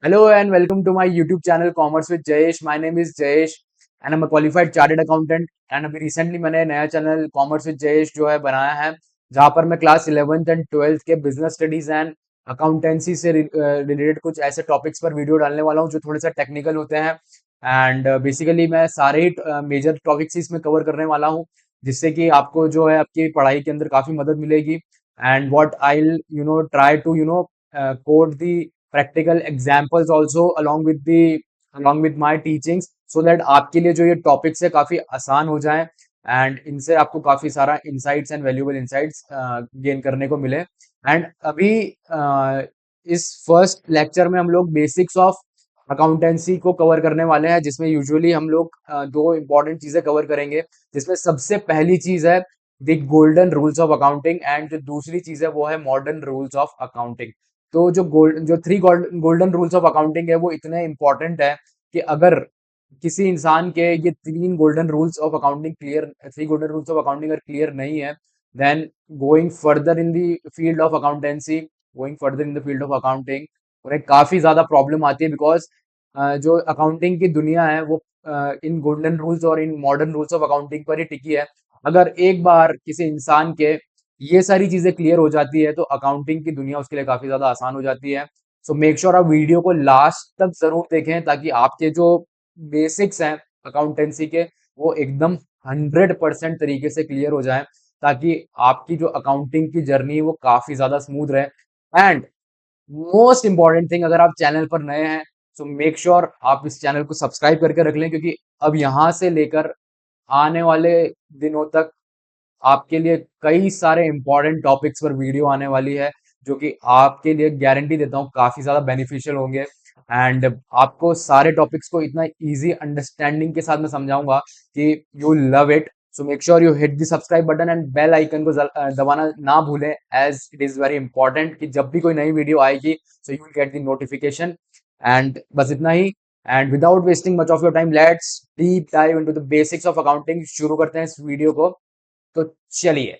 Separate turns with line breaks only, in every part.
Hello and welcome to my YouTube channel Commerce with Jayesh. My name is Jayesh and I'm a qualified chartered accountant. And अभी recently मैंने नया channel Commerce with Jayesh जो है बनाया है, जहाँ पर मैं क्लास 11th एंड 12th के बिजनेस स्टडीज एंड अकाउंटेंसी से रिलेटेड कुछ ऐसे टॉपिक्स पर वीडियो डालने वाला हूँ जो थोड़े सा टेक्निकल होते हैं। एंड बेसिकली मैं सारे ही मेजर टॉपिक्स इसमें कवर करने वाला हूँ, जिससे कि आपको जो है आपकी पढ़ाई के अंदर काफी मदद मिलेगी। And what I try to code the practical examples also along with my teachings, so that आपके लिए जो ये टॉपिक्स है काफी आसान हो जाएं एंड इनसे आपको काफी सारा insights and valuable insights gain करने को मिले। एंड अभी इस फर्स्ट लेक्चर में हम लोग बेसिक्स ऑफ अकाउंटेंसी को कवर करने वाले हैं, जिसमें यूजुअली हम लोग दो इंपॉर्टेंट चीजें कवर करेंगे, जिसमें सबसे पहली चीज है the golden rules of accounting and जो दूसरी चीज है वो है मॉडर्न रूल्स ऑफ अकाउंटिंग। तो जो three golden rules of accounting है वो इतने इंपॉर्टेंट है कि अगर किसी इंसान के ये three golden rules of accounting अगर क्लियर नहीं है, then going further in the field of accountancy going further in the field of accounting उन्हें काफी ज्यादा प्रॉब्लम आती है। बिकॉज जो अकाउंटिंग की दुनिया है वो इन गोल्डन रूल्स और in modern rules of accounting पर ही टिकी है। अगर एक बार किसी इंसान के ये सारी चीजें क्लियर हो जाती है तो अकाउंटिंग की दुनिया उसके लिए काफी ज्यादा आसान हो जाती है। सो मेक श्योर आप वीडियो को लास्ट तक जरूर देखें, ताकि आपके जो बेसिक्स हैं अकाउंटेंसी के वो एकदम 100% तरीके से क्लियर हो जाए, ताकि आपकी जो अकाउंटिंग की जर्नी है वो काफी ज्यादा स्मूथ रहे। एंड मोस्ट इंपॉर्टेंट थिंग, अगर आप चैनल पर नए हैं तो मेक श्योर आप इस चैनल को सब्सक्राइब करके रख लें, क्योंकि अब यहां से लेकर आने वाले दिनों तक आपके लिए कई सारे इंपॉर्टेंट टॉपिक्स पर वीडियो आने वाली है, जो कि आपके लिए गारंटी देता हूँ काफी ज्यादा बेनिफिशियल होंगे। एंड आपको सारे टॉपिक्स को इतना इजी अंडरस्टैंडिंग के साथ मैं समझाऊंगा कि you love it. So make sure you hit the subscribe button and bell icon को दबाना ना भूलें, as it is very important कि जब भी कोई नई वीडियो आएगी so you will get the notification. And बस इतना ही। And without wasting much of your time, let's deep dive into the basics of accounting. शुरू करते हैं इस वीडियो को, तो चलिए।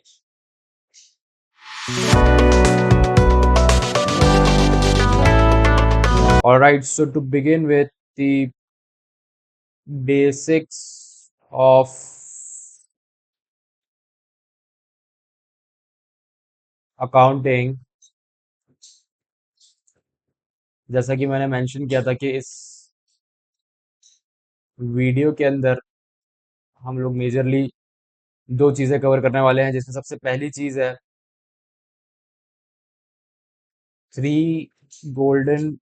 All right, so to begin with the basics of accounting, जैसा कि मैंने मेंशन किया था कि इस वीडियो के अंदर हम लोग मेजरली दो चीजें कवर करने वाले हैं, जिसमें सबसे पहली चीज है three golden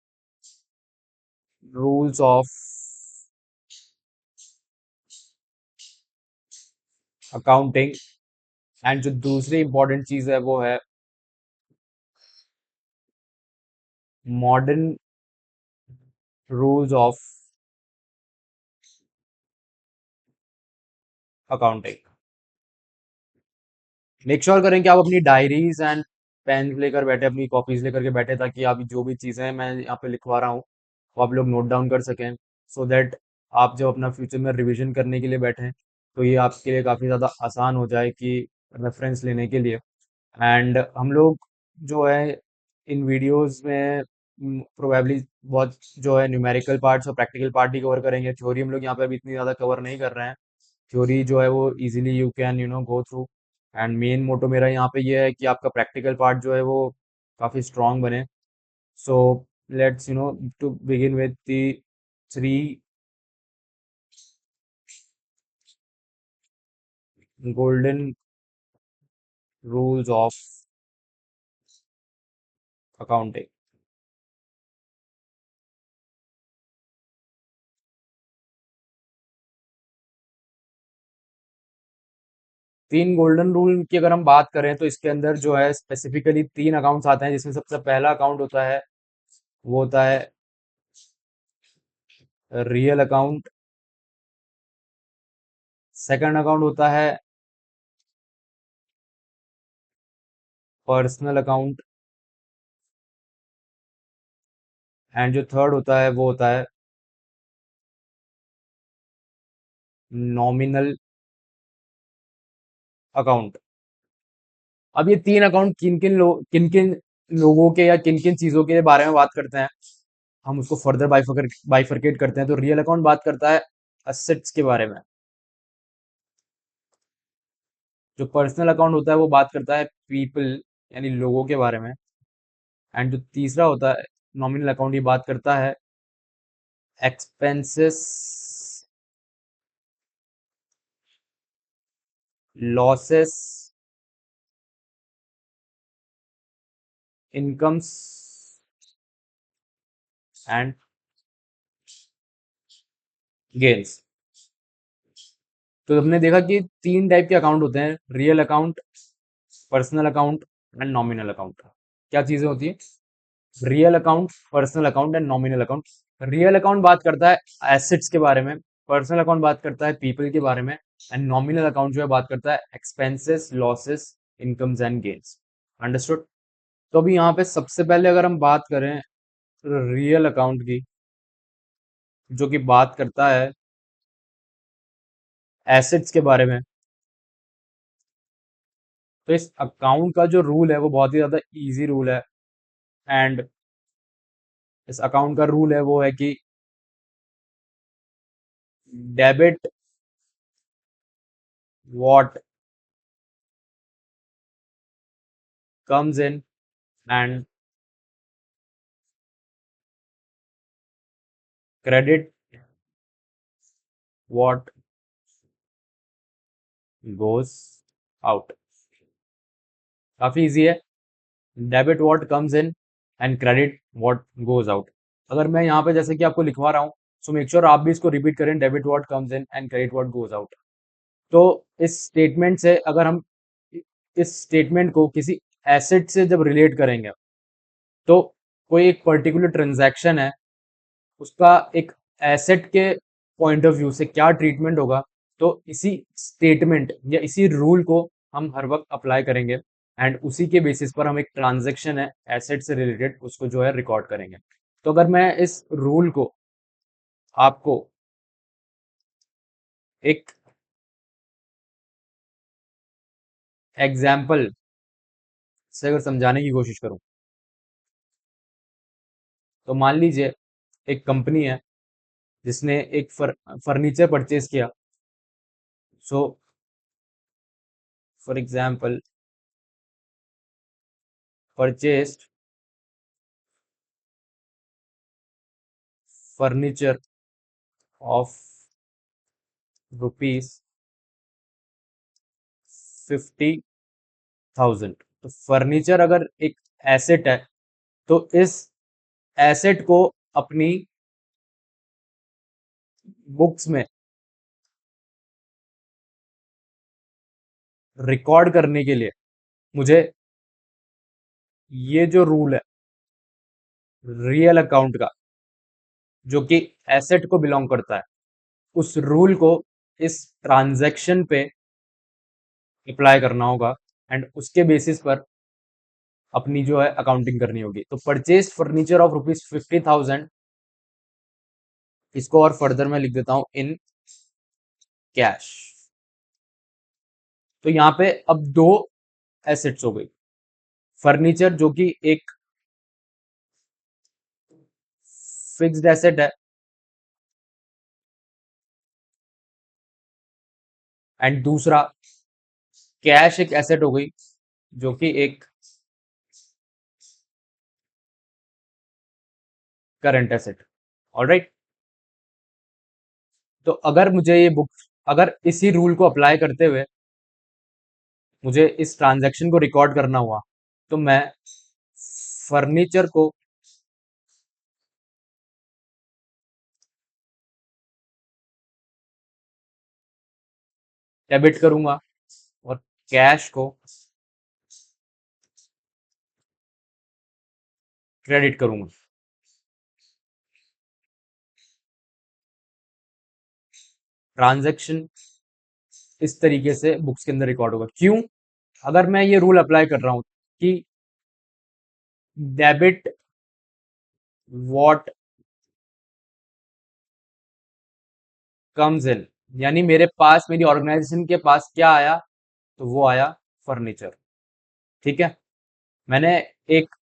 rules of accounting. And जो दूसरी इंपॉर्टेंट चीज है वो है modern rules of accounting. Make sure करें कि आप अपनी डायरीज एंड पेन लेकर बैठे, अपनी कॉपीज लेकर के बैठे, ताकि आप जो भी चीजें मैं यहाँ पे लिखवा रहा हूँ वो आप लोग नोट डाउन कर सकें, सो दैट आप जब अपना फ्यूचर में रिवीजन करने के लिए बैठें तो ये आपके लिए काफ़ी ज़्यादा आसान हो जाए कि रेफरेंस लेने के लिए। एंड हम लोग जो है इन वीडियोस में प्रोबेबली बहुत जो है न्यूमेरिकल पार्ट्स और प्रैक्टिकल पार्ट ही कवर करेंगे। थ्योरी हम लोग यहाँ पे अभी इतनी ज़्यादा कवर नहीं कर रहे हैं। थ्योरी जो है वो easily you can go through. And main motto मेरा यहाँ पे ये है कि आपका प्रैक्टिकल पार्ट जो है वो काफ़ी स्ट्रांग बने। So let's to begin with the three golden rules of accounting. तीन गोल्डन रूल की अगर हम बात करें तो इसके अंदर जो है स्पेसिफिकली तीन अकाउंट्स आते हैं, जिसमें सबसे पहला अकाउंट होता है वो होता है रियल अकाउंट। सेकंड अकाउंट होता है पर्सनल अकाउंट। एंड जो थर्ड होता है वो होता है नॉमिनल अकाउंट। अब ये तीन अकाउंट किन किन लोगों के या किन किन चीजों के बारे में बात करते हैं। हम उसको फर्दर बाइफरकेट करते हैं। तो रियल अकाउंट बात करता है असेट्स के बारे में, जो पर्सनल अकाउंट होता है वो बात करता है पीपल यानी लोगों के बारे में, एंड जो तीसरा होता है नॉमिनल अकाउंट, ये बात करता है expenses, losses, incomes and gains. तो हमने देखा कि तीन टाइप के अकाउंट होते हैं, real account, personal account and nominal account. क्या चीजें होती है? Real account, personal account and nominal account. Real account बात करता है एसेट्स के बारे में, पर्सनल अकाउंट बात करता है पीपल के बारे में, एंड नॉमिनल अकाउंट जो है बात करता है expenses, losses, incomes and gains. Understood? तो अभी यहाँ पे सबसे पहले अगर हम बात करें रियल अकाउंट की, जो कि बात करता है एसेट्स के बारे में, तो इस अकाउंट का जो रूल है वो बहुत ही ज्यादा इजी रूल है। एंड इस अकाउंट का रूल है वो है कि debit what comes in and credit what goes out. काफी इजी है। Debit what comes in and credit what goes out. अगर मैं यहाँ पे जैसे कि आपको लिखवा रहा हूँ, सो मेक श्योर आप भी इसको रिपीट करें, debit what comes in and credit what goes out. तो इस स्टेटमेंट से अगर हम इस स्टेटमेंट को किसी एसेट से जब रिलेट करेंगे, तो कोई एक पर्टिकुलर ट्रांजैक्शन है, उसका एक एसेट के पॉइंट ऑफ व्यू से क्या ट्रीटमेंट होगा, तो इसी स्टेटमेंट या इसी रूल को हम हर वक्त अप्लाई करेंगे, एंड उसी के बेसिस पर हम एक ट्रांजैक्शन है एसेट से रिलेटेड उसको जो है रिकॉर्ड करेंगे। तो अगर मैं इस रूल को आपको एक एग्जाम्पल से अगर समझाने की कोशिश करूं, तो मान लीजिए एक कंपनी है जिसने एक फर्नीचर परचेज किया। So for example purchased furniture of rupees 50,000। तो फर्नीचर अगर एक एसेट है, तो इस एसेट को अपनी बुक्स में रिकॉर्ड करने के लिए मुझे ये जो रूल है रियल अकाउंट का, जो कि एसेट को बिलोंग करता है, उस रूल को इस ट्रांजैक्शन पे अप्लाई करना होगा, एंड उसके बेसिस पर अपनी जो है अकाउंटिंग करनी होगी। तो परचेज फर्नीचर ऑफ रुपीज 50,000, इसको और फर्दर मैं लिख देता हूं इन कैश। तो यहाँ पे अब दो एसेट्स हो गई, फर्नीचर जो कि एक फिक्स्ड एसेट है, एंड दूसरा कैश एक एसेट हो गई जो कि एक करंट एसेट। ऑलराइट? तो अगर मुझे ये बुक, अगर इसी रूल को अप्लाई करते हुए मुझे इस ट्रांजैक्शन को रिकॉर्ड करना हुआ, तो मैं फर्नीचर को डेबिट करूंगा और कैश को क्रेडिट करूंगा। ट्रांजैक्शन इस तरीके से बुक्स के अंदर रिकॉर्ड होगा। क्यों? अगर मैं ये रूल अप्लाई कर रहा हूं कि डेबिट व्हाट कम्स इन, यानी मेरे पास, मेरी ऑर्गेनाइजेशन के पास क्या आया, तो वो आया फर्नीचर। ठीक है? मैंने एक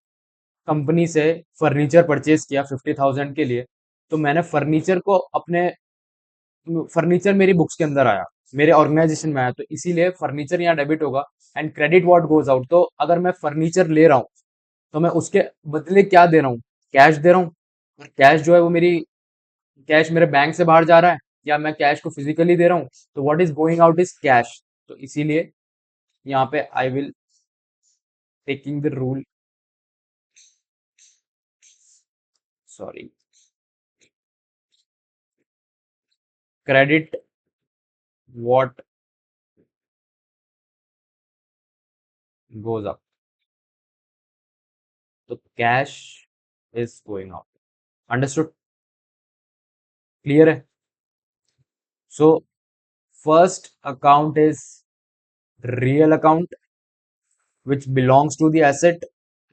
कंपनी से फर्नीचर परचेज किया 50,000 के लिए, तो मैंने फर्नीचर को अपने फर्नीचर मेरी बुक्स के अंदर आया, मेरे ऑर्गेनाइजेशन में आया, तो इसीलिए फर्नीचर यहाँ डेबिट होगा। And credit what goes out, तो अगर मैं फर्नीचर ले रहा हूँ तो मैं उसके बदले क्या दे रहा हूँ? कैश दे रहा हूँ। और कैश जो है वो मेरी कैश मेरे बैंक से बाहर जा रहा है, या मैं कैश को फिजिकली दे रहा हूँ, तो what is going out is cash. तो इसीलिए यहाँ पे I will taking the rule, sorry, credit what goes up, तो cash is going out. Understood? Clear है? So first account is real account which belongs to the asset,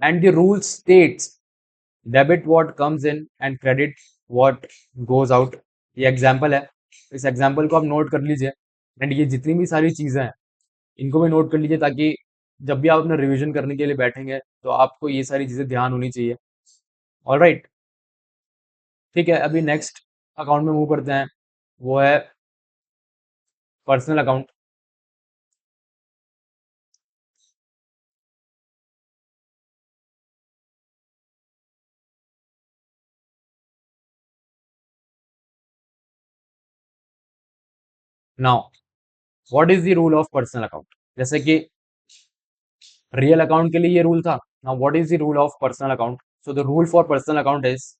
and the rule states debit what comes in and credit what goes out। ये example है, इस example को आप note कर लीजिए। And ये जितनी भी सारी चीजें हैं इनको भी नोट कर लीजिए, ताकि जब भी आप अपना रिवीजन करने के लिए बैठेंगे तो आपको ये सारी चीजें ध्यान होनी चाहिए। ऑल राइट, ठीक है, अभी नेक्स्ट अकाउंट में मूव करते हैं, वो है personal account. Now what is the rule of personal account? जैसे कि रियल अकाउंट के लिए ये रूल था, now what is the rule of personal account? So the rule for personal account is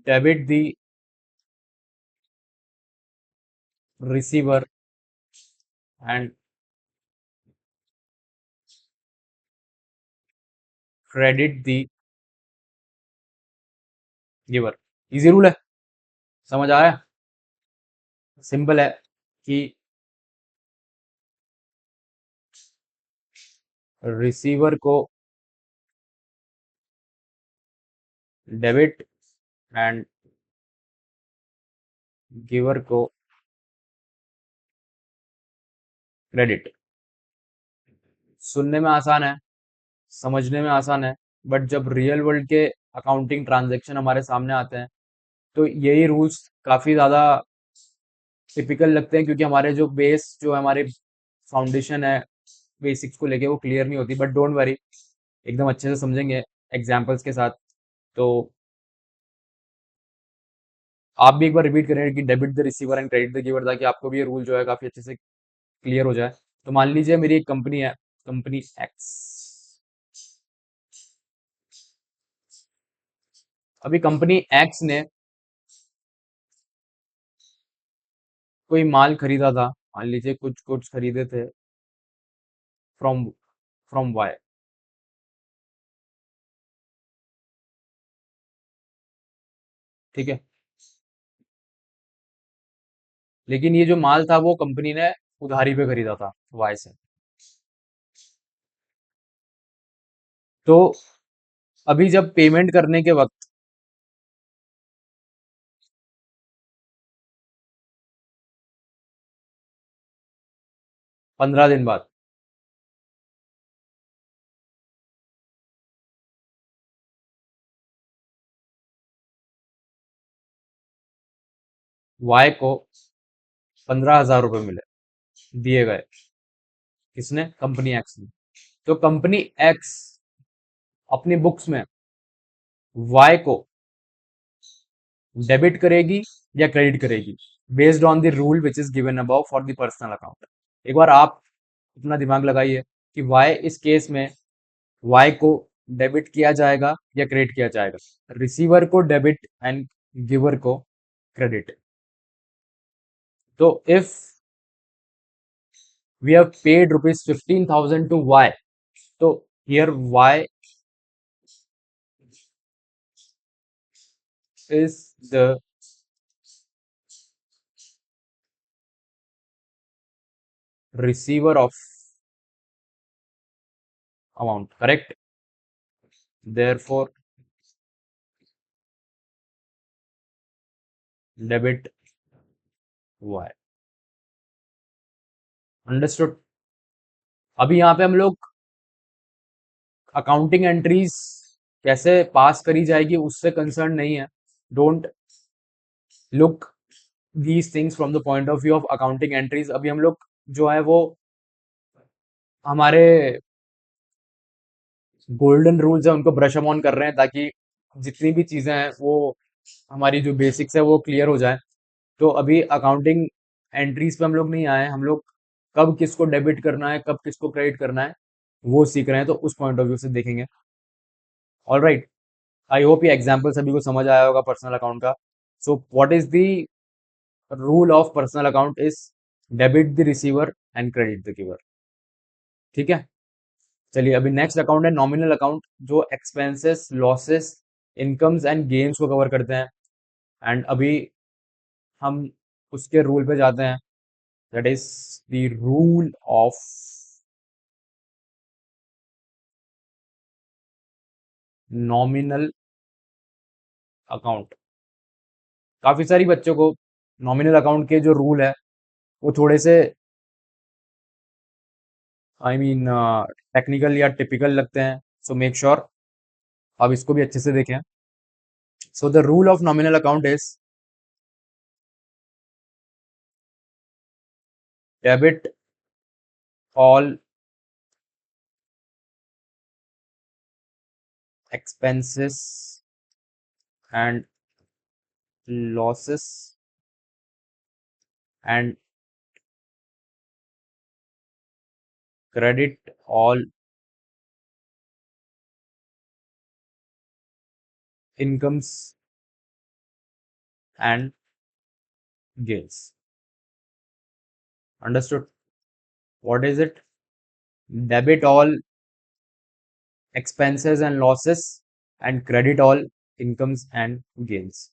debit the receiver and credit the giver। Easy rule है, समझ आया? Simple है कि रिसीवर को डेबिट एंड गिवर को क्रेडिट। सुनने में आसान है, समझने में आसान है, बट जब रियल वर्ल्ड के अकाउंटिंग ट्रांजैक्शन हमारे सामने आते हैं तो यही रूल्स काफी ज्यादा टिपिकल लगते हैं, क्योंकि हमारे जो बेस जो हमारे फाउंडेशन है बेसिक्स को लेके वो क्लियर नहीं होती। बट डोंट वरी, एकदम अच्छे से समझेंगे एग्जाम्पल्स के साथ। तो आप भी एक बार रिपीट करें कि debit the receiver and credit the giver, ताकि आपको भी ये रूल जो है काफी अच्छे से क्लियर हो जाए। तो मान लीजिए मेरी एक कंपनी है, कंपनी एक्स। अभी कंपनी एक्स ने कोई माल खरीदा था, मान लीजिए कुछ गुड्स खरीदे थे फ्रॉम फ्रॉम वाई, ठीक है। लेकिन ये जो माल था वो कंपनी ने उधारी पे खरीदा था वाई से। तो अभी जब पेमेंट करने के वक्त 15 दिन बाद वाई को 15,000 रुपए मिले, दिए गए, किसने? कंपनी एक्स ने। तो कंपनी एक्स अपनी बुक्स में वाई को डेबिट करेगी या क्रेडिट करेगी, based on the rule which is given about for the personal account. एक बार आप अपना दिमाग लगाइए कि वाई इस केस में वाई को डेबिट किया जाएगा या क्रेडिट किया जाएगा। रिसीवर को डेबिट एंड गिवर को क्रेडिट। तो if we have paid rupees 15,000 to Y, तो here Y is the receiver of amount, correct? Therefore debit y। Understood? अभी यहाँ पे हम लोग अकाउंटिंग एंट्रीज कैसे पास करी जाएगी उससे कंसर्न नहीं है. Don't look these things from the point of view of accounting entries. अभी हम लोग जो है वो हमारे गोल्डन रूल्स है उनको ब्रश अप ऑन कर रहे हैं, ताकि जितनी भी चीजें हैं वो हमारी जो बेसिक्स है वो क्लियर हो जाए. तो अभी अकाउंटिंग एंट्रीज पे हम लोग नहीं आए हैं. हम लोग कब किसको डेबिट करना है कब किसको क्रेडिट करना है वो सीख रहे हैं, तो उस पॉइंट ऑफ व्यू से देखेंगे. All right. आई होप ये एग्जाम्पल सभी को समझ आया होगा पर्सनल अकाउंट का. So what is the rule of personal account is debit the receiver and credit the giver. ठीक है. चलिए अभी नेक्स्ट अकाउंट है नॉमिनल अकाउंट, जो expenses losses incomes and gains को कवर करते हैं. एंड अभी हम उसके रूल पे जाते हैं. That is the rule of nominal account. काफी सारी बच्चों को नॉमिनल अकाउंट के जो रूल है वो थोड़े से आई मीन टेक्निकल या टिपिकल लगते हैं. सो मेक श्योर आप इसको भी अच्छे से देखें. So the rule of nominal account is debit all expenses and losses and credit all incomes and gains. Understood? What is it? Debit all expenses and losses and credit all incomes and gains.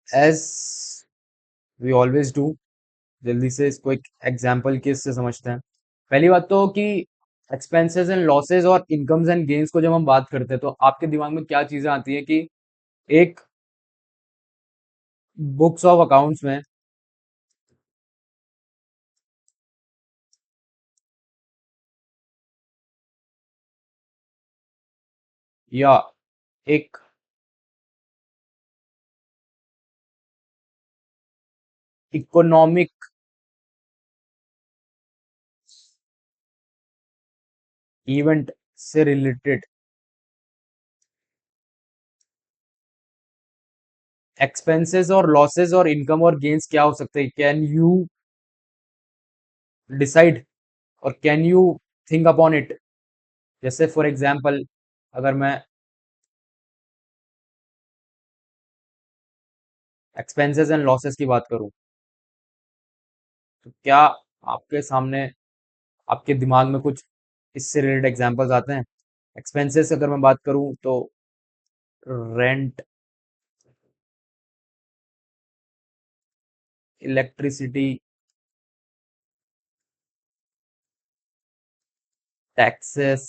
As we always do, जल्दी से इसको एक example के इससे समझते हैं. पहली बात तो कि एक्सपेंसेस एंड लॉसेस और इनकम्स एंड गेन्स को जब हम बात करते हैं तो आपके दिमाग में क्या चीजें आती है कि एक बुक्स ऑफ अकाउंट्स में या एक इकोनॉमिक इवेंट से रिलेटेड एक्सपेंसेस और लॉसेस और इनकम और गेन्स क्या हो सकते हैं, कैन यू डिसाइड और can you think upon it. जैसे फॉर एग्जांपल अगर मैं एक्सपेंसेस एंड लॉसेस की बात करूं तो क्या आपके सामने आपके दिमाग में कुछ इससे रिलेटेड एग्जांपल्स आते हैं. एक्सपेंसेस अगर मैं बात करूं तो रेंट, इलेक्ट्रिसिटी, टैक्सेस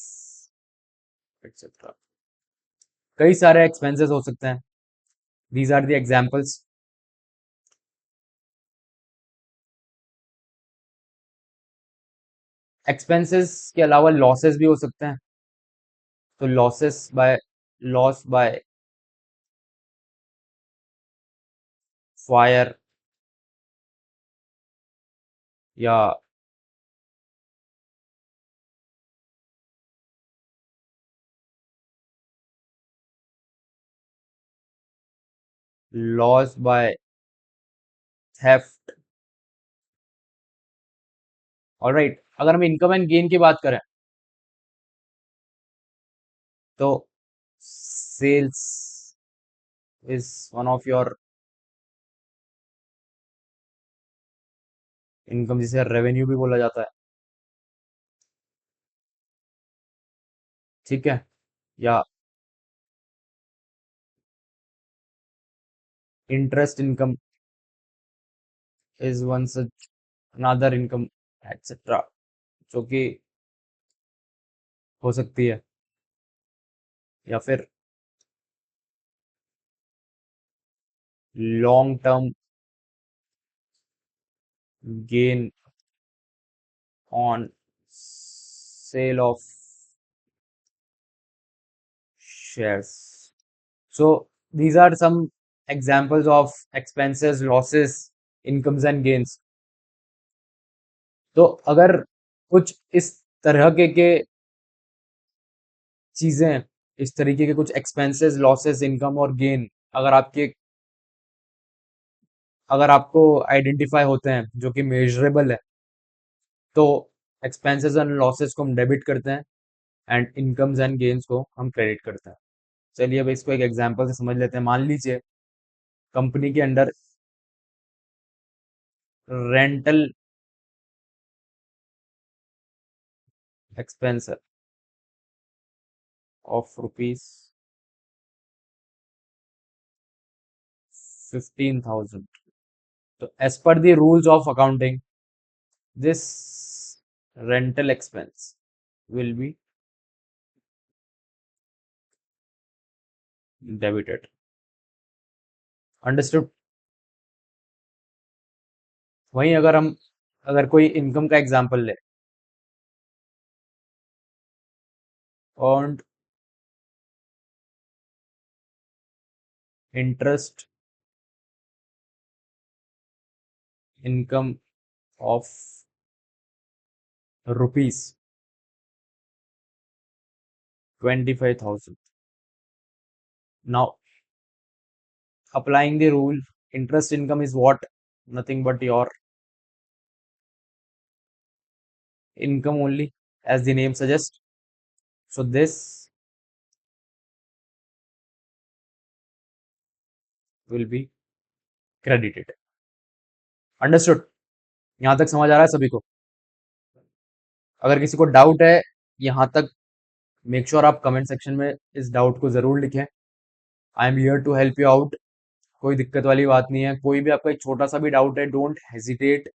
एक्सेट्रा. कई सारे एक्सपेंसेस हो सकते हैं. These are the examples. Expenses के अलावा लॉसेस भी हो सकते हैं. तो losses by loss by fire या लॉस बाय थेफ्ट. ऑलराइट. अगर हम इनकम एंड गेन की बात करें तो sales is one of your income, जिसे रेवेन्यू भी बोला जाता है. ठीक है. या interest income is one such another income etcetera, जो कि हो सकती है. या फिर long term gain on sale of shares. So these are some examples of expenses, losses, incomes and gains. तो अगर कुछ इस तरह के चीजें, इस तरीके के कुछ एक्सपेंसेस, लॉसेस, इनकम और गेन अगर आपके अगर आपको आइडेंटिफाई होते हैं जो कि मेजरेबल है, तो एक्सपेंसेस एंड लॉसेस को हम डेबिट करते हैं एंड इनकम्स एंड गेन्स को हम क्रेडिट करते हैं। चलिए अब इसको एक एग्जांपल से समझ लेते हैं। मान लीजिए कंपनी के under rental expense of rupees 15,000। तो as per the rules of accounting this rental expense will be debited. Understood. वहीं अगर कोई इनकम का एग्जांपल ले, earned interest income of rupees 25,000। Now, applying the rule, interest income is what? Nothing but your income only, as the name suggests. So this will be credited. Understood? यहाँ तक समझ आ रहा है सभी को? अगर किसी को डाउट है यहाँ तक, मेक श्योर आप कमेंट सेक्शन में इस डाउट को जरूर लिखें। I am here to help you out. कोई दिक्कत वाली बात नहीं है। कोई भी आपका एक छोटा सा भी डाउट है, डोंट हेजिटेट,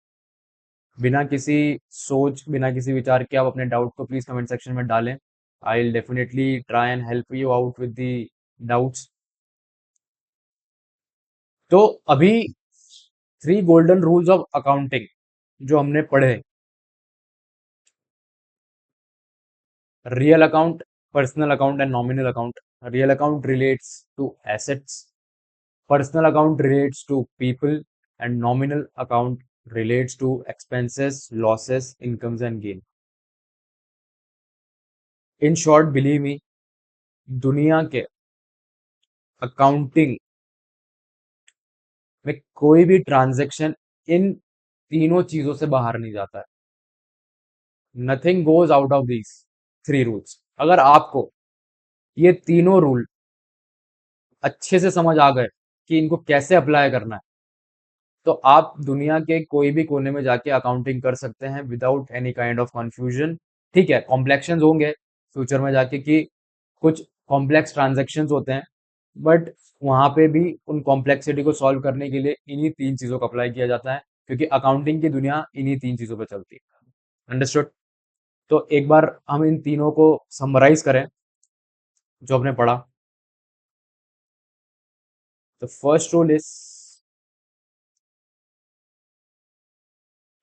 बिना किसी सोच, बिना किसी विचार के आप अपने डाउट को प्लीज कमेंट सेक्शन में डालें। I will definitely try and help you out with the doubts. तो अभी 3 गोल्डन रूल्स ऑफ अकाउंटिंग जो हमने पढ़े, real account, personal account and nominal account. Real account relates to assets, personal account relates to people, and nominal account relates to expenses, losses, incomes and gain. In short, believe me, दुनिया के accounting में कोई भी transaction in तीनों चीजों से बाहर नहीं जाता है। Nothing goes out of these 3 rules. अगर आपको ये तीनों रूल अच्छे से समझ आ गए कि इनको कैसे अप्लाई करना है, तो आप दुनिया के कोई भी कोने में जाके अकाउंटिंग कर सकते हैं without any kind of confusion. ठीक है, कॉम्प्लेक्शन होंगे फ्यूचर में जाके कि कुछ कॉम्प्लेक्स ट्रांजेक्शन होते हैं, बट वहां पे भी उन कॉम्प्लेक्सिटी को सॉल्व करने के लिए इन्हीं 3 चीजों का अप्लाई किया जाता है, क्योंकि अकाउंटिंग की दुनिया इन्हीं 3 चीजों पे चलती है। अंडरस्टूड? तो एक बार हम इन तीनों को समराइज करें जो हमने पढ़ा। तो first rule is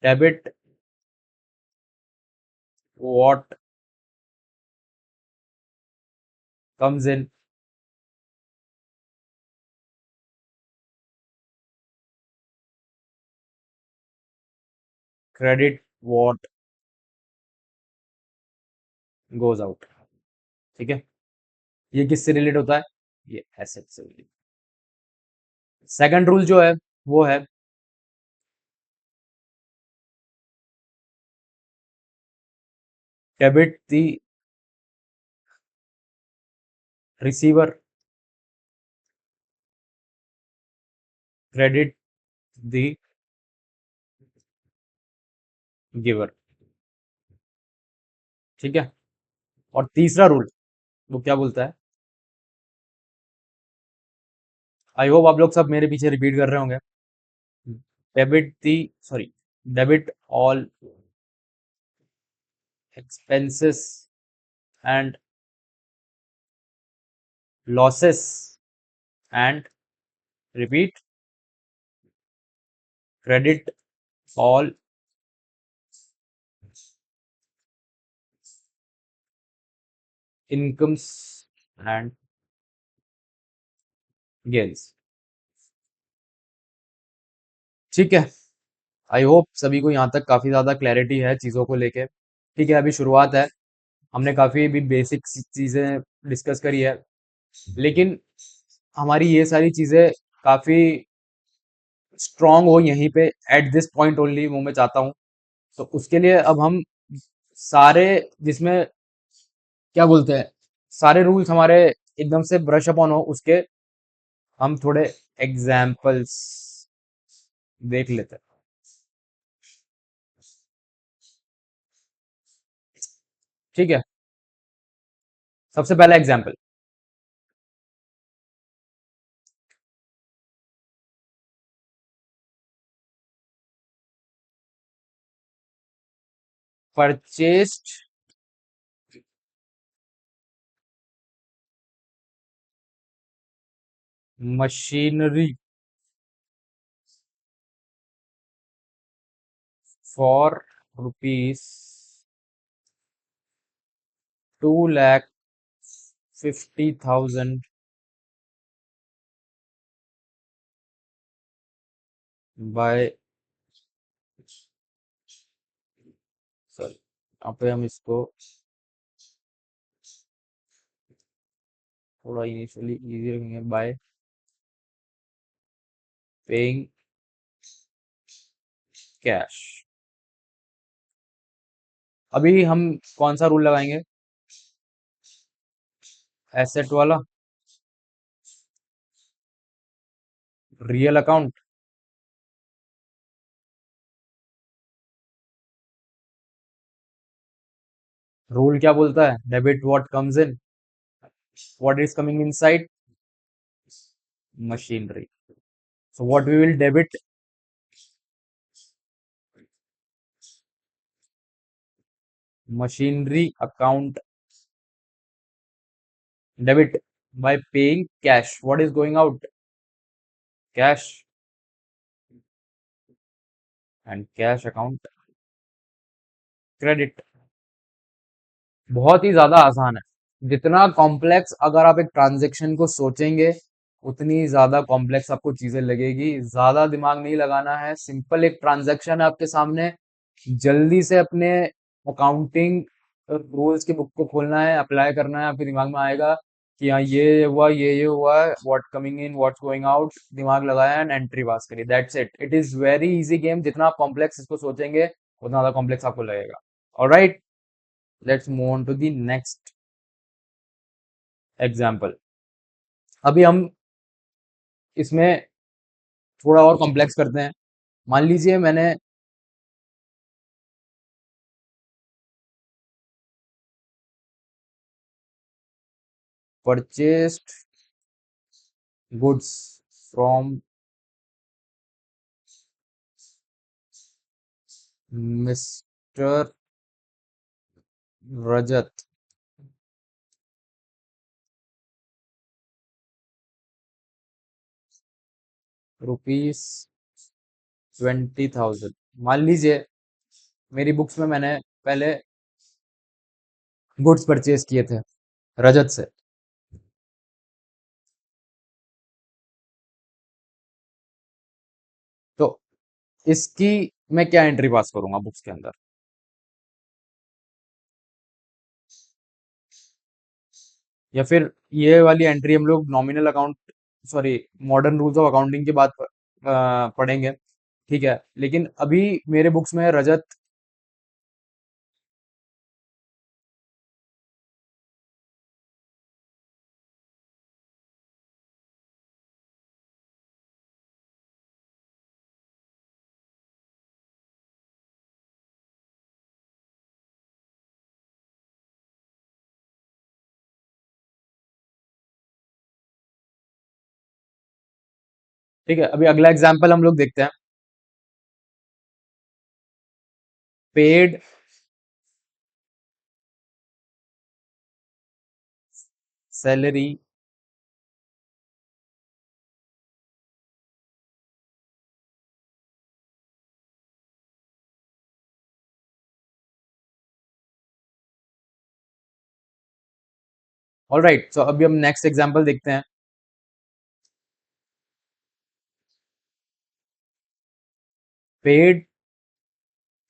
debit what comes in, credit what goes out. ठीक है, ये किससे रिलेट होता है? ये एसेट से रिलेट। सेकंड रूल जो है वो है debit the receiver, credit the giver. ठीक है, और तीसरा रूल वो क्या बोलता है? आई होप आप लोग सब मेरे पीछे रिपीट कर रहे होंगे। Debit the sorry debit all expenses and losses and repeat credit all incomes and gains. ठीक है, आई होप सभी को यहाँ तक काफी ज्यादा क्लैरिटी है चीजों को लेके। ठीक है, अभी शुरुआत है, हमने काफी भी बेसिक चीजें डिस्कस करी है, लेकिन हमारी ये सारी चीजें काफी स्ट्रांग हो यहीं पे एट दिस पॉइंट ओनली, वो मैं चाहता हूँ। तो उसके लिए अब हम सारे, जिसमें क्या बोलते हैं, सारे रूल्स हमारे एकदम से ब्रश अप ऑन हो, उसके हम थोड़े एग्जाम्पल्स देख लेते हैं। ठीक है, सबसे पहला example, purchased machinery for rupees 2,50,000 by, sorry, यहाँ पे हम इसको थोड़ा इनिशियली इजी रखेंगे, बाय पेइंग कैश। अभी हम कौन सा रूल लगाएंगे, एसेट वाला, रियल अकाउंट। रूल क्या बोलता है, debit what comes in, what is coming inside, machinery. So what we will debit, machinery account debit by paying cash, what is going out, cash, and cash account credit। बहुत ही ज्यादा आसान है, जितना complex अगर आप एक ट्रांजेक्शन को सोचेंगे उतनी ज्यादा कॉम्प्लेक्स आपको चीजें लगेगी। ज्यादा दिमाग नहीं लगाना है, सिंपल एक ट्रांजेक्शन है आपके सामने, जल्दी से अपने अकाउंटिंग रूल्स की बुक को खोलना है, अप्लाई करना है, आपके दिमाग में आएगा कि हाँ ये हुआ, ये हुआ, what coming in, what's going out, दिमाग लगाया एंड एंट्री पास करी, that's it. It is very easy game, जितना आप कॉम्प्लेक्स इसको सोचेंगे उतना ज्यादा कॉम्प्लेक्स आपको लगेगा। Alright, let's move on to the next example. अभी हम इसमें थोड़ा और कॉम्प्लेक्स करते हैं। मान लीजिए मैंने purchased goods from mister Rajat rupees 20,000। मान लीजिए मेरी बुक्स में मैंने पहले गुड्स परचेज किए थे रजत से, तो इसकी मैं क्या एंट्री पास करूंगा बुक्स के अंदर। या फिर ये वाली एंट्री हम लोग nominal account, sorry, modern rules of accounting के बाद पढ़ेंगे। ठीक है, लेकिन अभी मेरे बुक्स में है रजत। ठीक है, अभी अगला एग्जाम्पल हम लोग देखते हैं। पेड सैलरी ऑलराइट, सो अभी हम नेक्स्ट एग्जांपल देखते हैं। Paid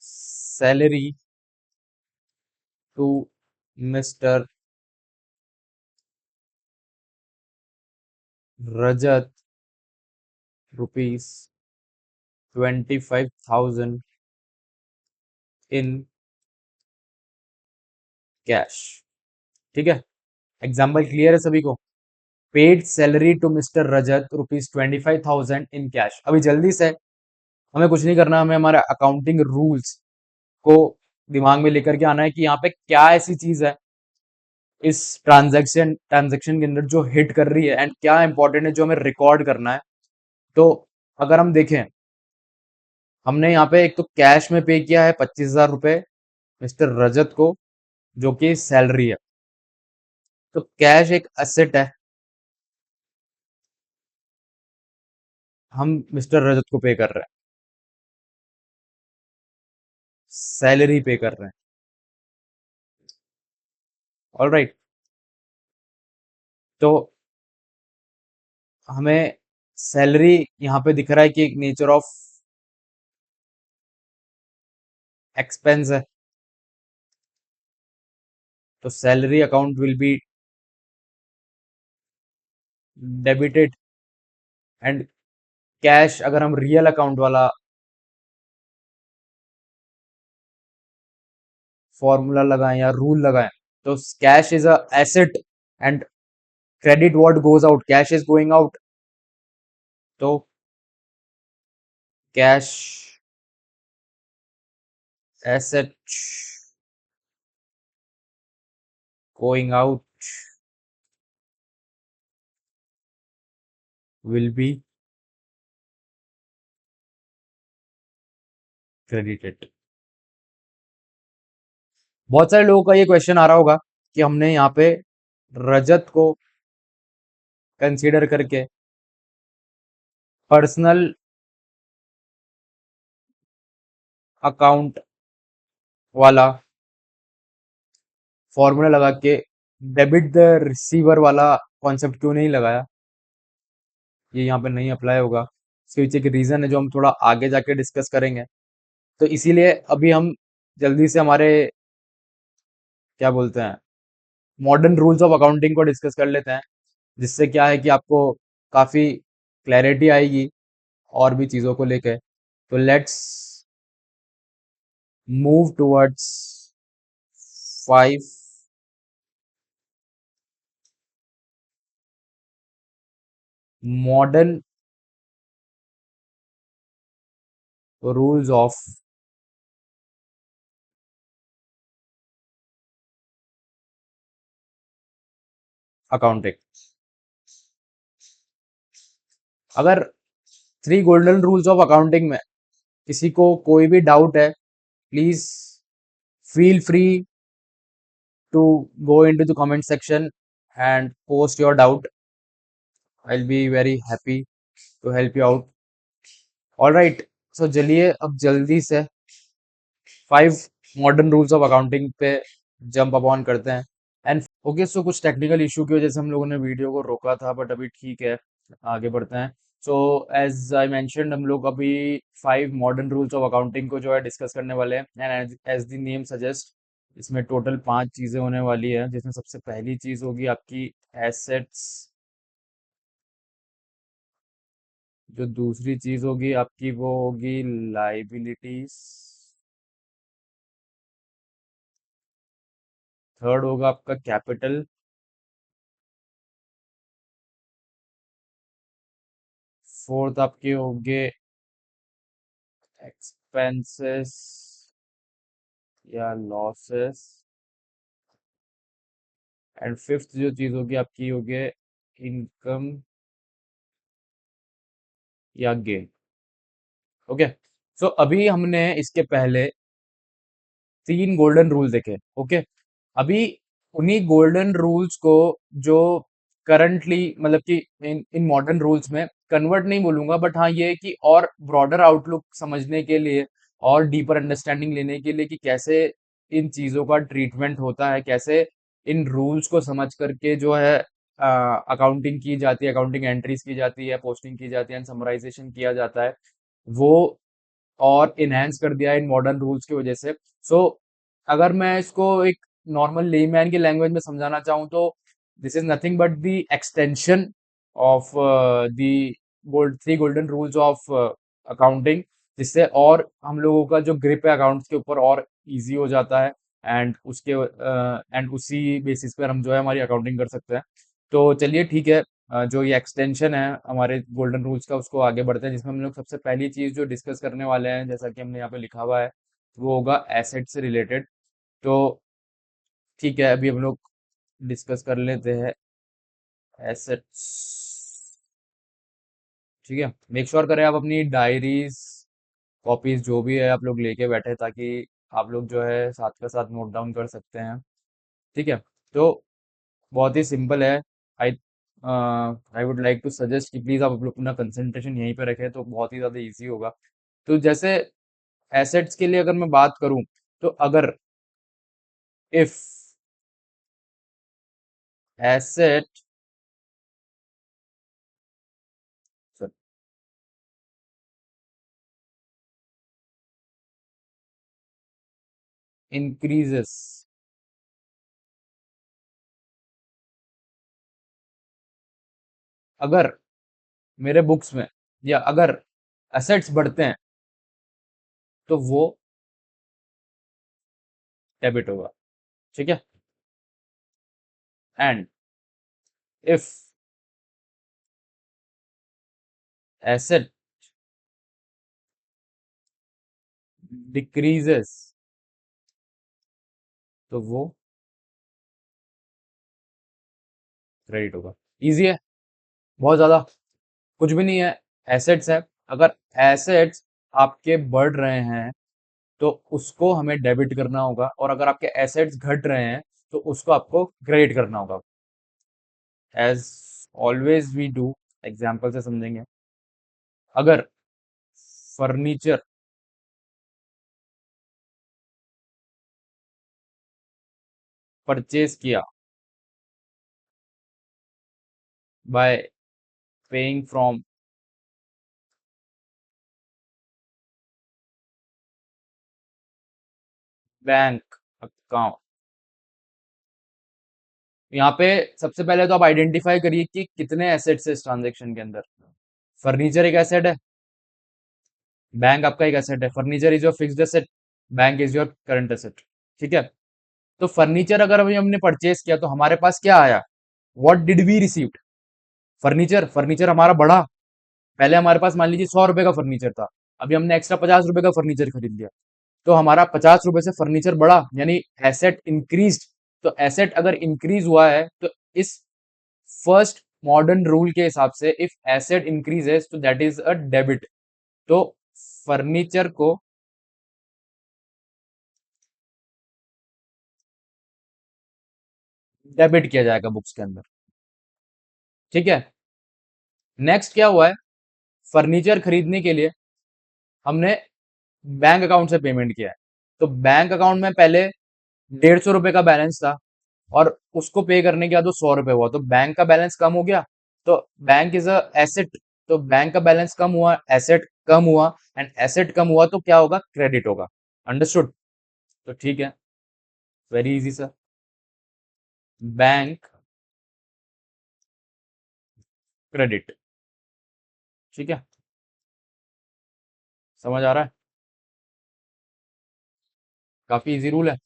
salary to mister Rajat rupees 25,000 in cash. ठीक है, एग्जाम्पल क्लियर है सभी को? Paid salary to mister Rajat rupees 25,000 in cash. अभी जल्दी से, हमें कुछ नहीं करना, हमें हमारे अकाउंटिंग रूल्स को दिमाग में लेकर के आना है कि यहाँ पे क्या ऐसी चीज है इस ट्रांजैक्शन के अंदर जो हिट कर रही है, एंड क्या इंपॉर्टेंट है जो हमें रिकॉर्ड करना है। तो अगर हम देखें, हमने यहाँ पे एक तो कैश में पे किया है 25,000 रुपए मिस्टर रजत को, जो कि सैलरी है। तो कैश एक एसेट है, हम मिस्टर रजत को पे कर रहे हैं, सैलरी पे कर रहे हैं। ऑल राइट, तो हमें सैलरी यहाँ पे दिख रहा है कि एक नेचर ऑफ एक्सपेंस है, तो salary account will be debited, and cash अगर हम रियल अकाउंट वाला फॉर्मूला लगाएं या रूल लगाएं, तो cash is a asset and credit what goes out, cash is going out. तो cash asset going out will be credited. बहुत सारे लोगों का ये क्वेश्चन आ रहा होगा कि हमने यहाँ पे रजत को कंसीडर करके पर्सनल अकाउंट वाला फॉर्मूला लगा के डेबिट द रिसीवर वाला कॉन्सेप्ट क्यों नहीं लगाया। ये यहाँ पे नहीं अप्लाई होगा, इसके पीछे की रीजन है जो हम थोड़ा आगे जाके डिस्कस करेंगे। तो इसीलिए अभी हम जल्दी से हमारे क्या बोलते हैं मॉडर्न रूल्स ऑफ अकाउंटिंग को डिस्कस कर लेते हैं, जिससे क्या है कि आपको काफी क्लैरिटी आएगी और भी चीजों को लेके। तो let's move towards 5 modern rules of accounting. अगर 3 गोल्डन रूल्स ऑफ अकाउंटिंग में किसी को कोई भी डाउट है, please feel free to go into the comment section and post your doubt. I'll be very happy to help you out. All right, so चलिए अब जल्दी से 5 मॉडर्न रूल्स ऑफ अकाउंटिंग पे जंप अपॉन करते हैं। And okay, सो कुछ technical issue की वजह से हम लोगों ने वीडियो को रोका था, बट अभी ठीक है, आगे बढ़ते हैं। सो एज आई मेंशनड, हम लोग अभी 5 मॉडर्न रूल्स ऑफ अकाउंटिंग को जो है डिस्कस करने वाले हैं। And as the name suggest, इसमें टोटल 5 चीजें होने वाली है, जिसमें सबसे पहली चीज होगी आपकी एसेट्स, जो दूसरी चीज होगी आपकी वो होगी लाइबिलिटीज, थर्ड होगा आपका कैपिटल, फोर्थ आपके होंगे एक्सपेंसेस या लॉसेस, एंड फिफ्थ जो चीज होगी आपकी होगी इनकम या गेन। ओके, सो अभी हमने इसके पहले 3 गोल्डन रूल देखे। ओके, अभी उन्हीं गोल्डन रूल्स को जो करंटली मतलब कि इन इन मॉडर्न रूल्स में कन्वर्ट नहीं बोलूंगा, बट हाँ ये है कि और ब्रॉडर आउटलुक समझने के लिए और डीपर अंडरस्टैंडिंग लेने के लिए कि कैसे इन चीजों का ट्रीटमेंट होता है, कैसे इन रूल्स को समझ करके जो है अकाउंटिंग की जाती है, अकाउंटिंग एंट्रीज की जाती है, पोस्टिंग की जाती है, समराइजेशन किया जाता है, वो और इनहेंस कर दिया है इन मॉडर्न रूल्स की वजह से। सो अगर मैं इसको एक नॉर्मल लेमैन की लैंग्वेज में समझाना चाहूँ तो this is nothing but the extension of the three golden rules of accounting, जिससे और हम लोगों का जो ग्रिप है अकाउंट्स के ऊपर और इजी हो जाता है। एंड उसके एंड उसी बेसिस पर हम जो है हमारी अकाउंटिंग कर सकते हैं। तो चलिए ठीक है, जो ये एक्सटेंशन है हमारे गोल्डन रूल्स का उसको आगे बढ़ते हैं, जिसमें हम लोग सबसे पहली चीज जो डिस्कस करने वाले हैं जैसा कि हमने यहाँ पे लिखा हुआ है वो होगा एसेट से रिलेटेड। तो ठीक है, अभी हम लोग डिस्कस कर लेते हैं एसेट्स। ठीक है, मेक श्योर करें आप अपनी डायरीज कॉपीज जो भी है आप लोग लेके बैठे, ताकि आप लोग जो है साथ के साथ नोट डाउन कर सकते हैं। ठीक है, तो बहुत ही सिंपल है। I I would like to suggest कि प्लीज आप अपना कंसंट्रेशन यहीं पे रखें तो बहुत ही ज्यादा इजी होगा। तो जैसे एसेट्स के लिए अगर मैं बात करूं, तो अगर इफ एसेट इंक्रीजेस, अगर मेरे बुक्स में या अगर एसेट्स बढ़ते हैं तो वो डेबिट होगा। ठीक है, एंड इफ एसेट डिक्रीजेस तो वो क्रेडिट होगा। इजी है, बहुत ज्यादा कुछ भी नहीं है। एसेट्स है, अगर एसेट्स आपके बढ़ रहे हैं तो उसको हमें डेबिट करना होगा, और अगर आपके एसेट्स घट रहे हैं तो उसको आपको क्रेडिट करना होगा। As always we do, example से समझेंगे। अगर फर्नीचर परचेज किया by paying from bank account, यहाँ पे सबसे पहले तो आप आइडेंटिफाई करिए कि कितने एसेट्स है इस ट्रांजेक्शन के अंदर। फर्नीचर एक एसेट है, बैंक आपका एक एसेट है। Furniture is your fixed asset, bank is your current asset. ठीक है, तो फर्नीचर अगर अभी हमने परचेज किया तो हमारे पास क्या आया, what did we received, furniture. Furniture हमारा बढ़ा, पहले हमारे पास मान लीजिए 100 रुपए का फर्नीचर था, अभी हमने एक्स्ट्रा 50 रुपए का फर्नीचर खरीद लिया, तो हमारा 50 रुपए से फर्नीचर बढ़ा, यानी एसेट इंक्रीज। तो एसेट अगर इंक्रीज हुआ है तो इस फर्स्ट मॉडर्न रूल के हिसाब से इफ एसेट इंक्रीजेस तो दैट इज अ डेबिट। तो फर्नीचर को डेबिट किया जाएगा बुक्स के अंदर। ठीक है, नेक्स्ट क्या हुआ है, फर्नीचर खरीदने के लिए हमने बैंक अकाउंट से पेमेंट किया है। तो बैंक अकाउंट में पहले 150 रुपए का बैलेंस था, और उसको पे करने के बाद वो 100 रुपए हुआ, तो बैंक का बैलेंस कम हो गया। तो बैंक इज अ एसेट, तो बैंक का बैलेंस कम हुआ, एसेट कम हुआ, एंड एसेट कम हुआ तो क्या होगा, क्रेडिट होगा। अंडरस्टूड? तो ठीक है, very easy sir. Bank credit. ठीक है, समझ आ रहा है? काफी इजी रूल है।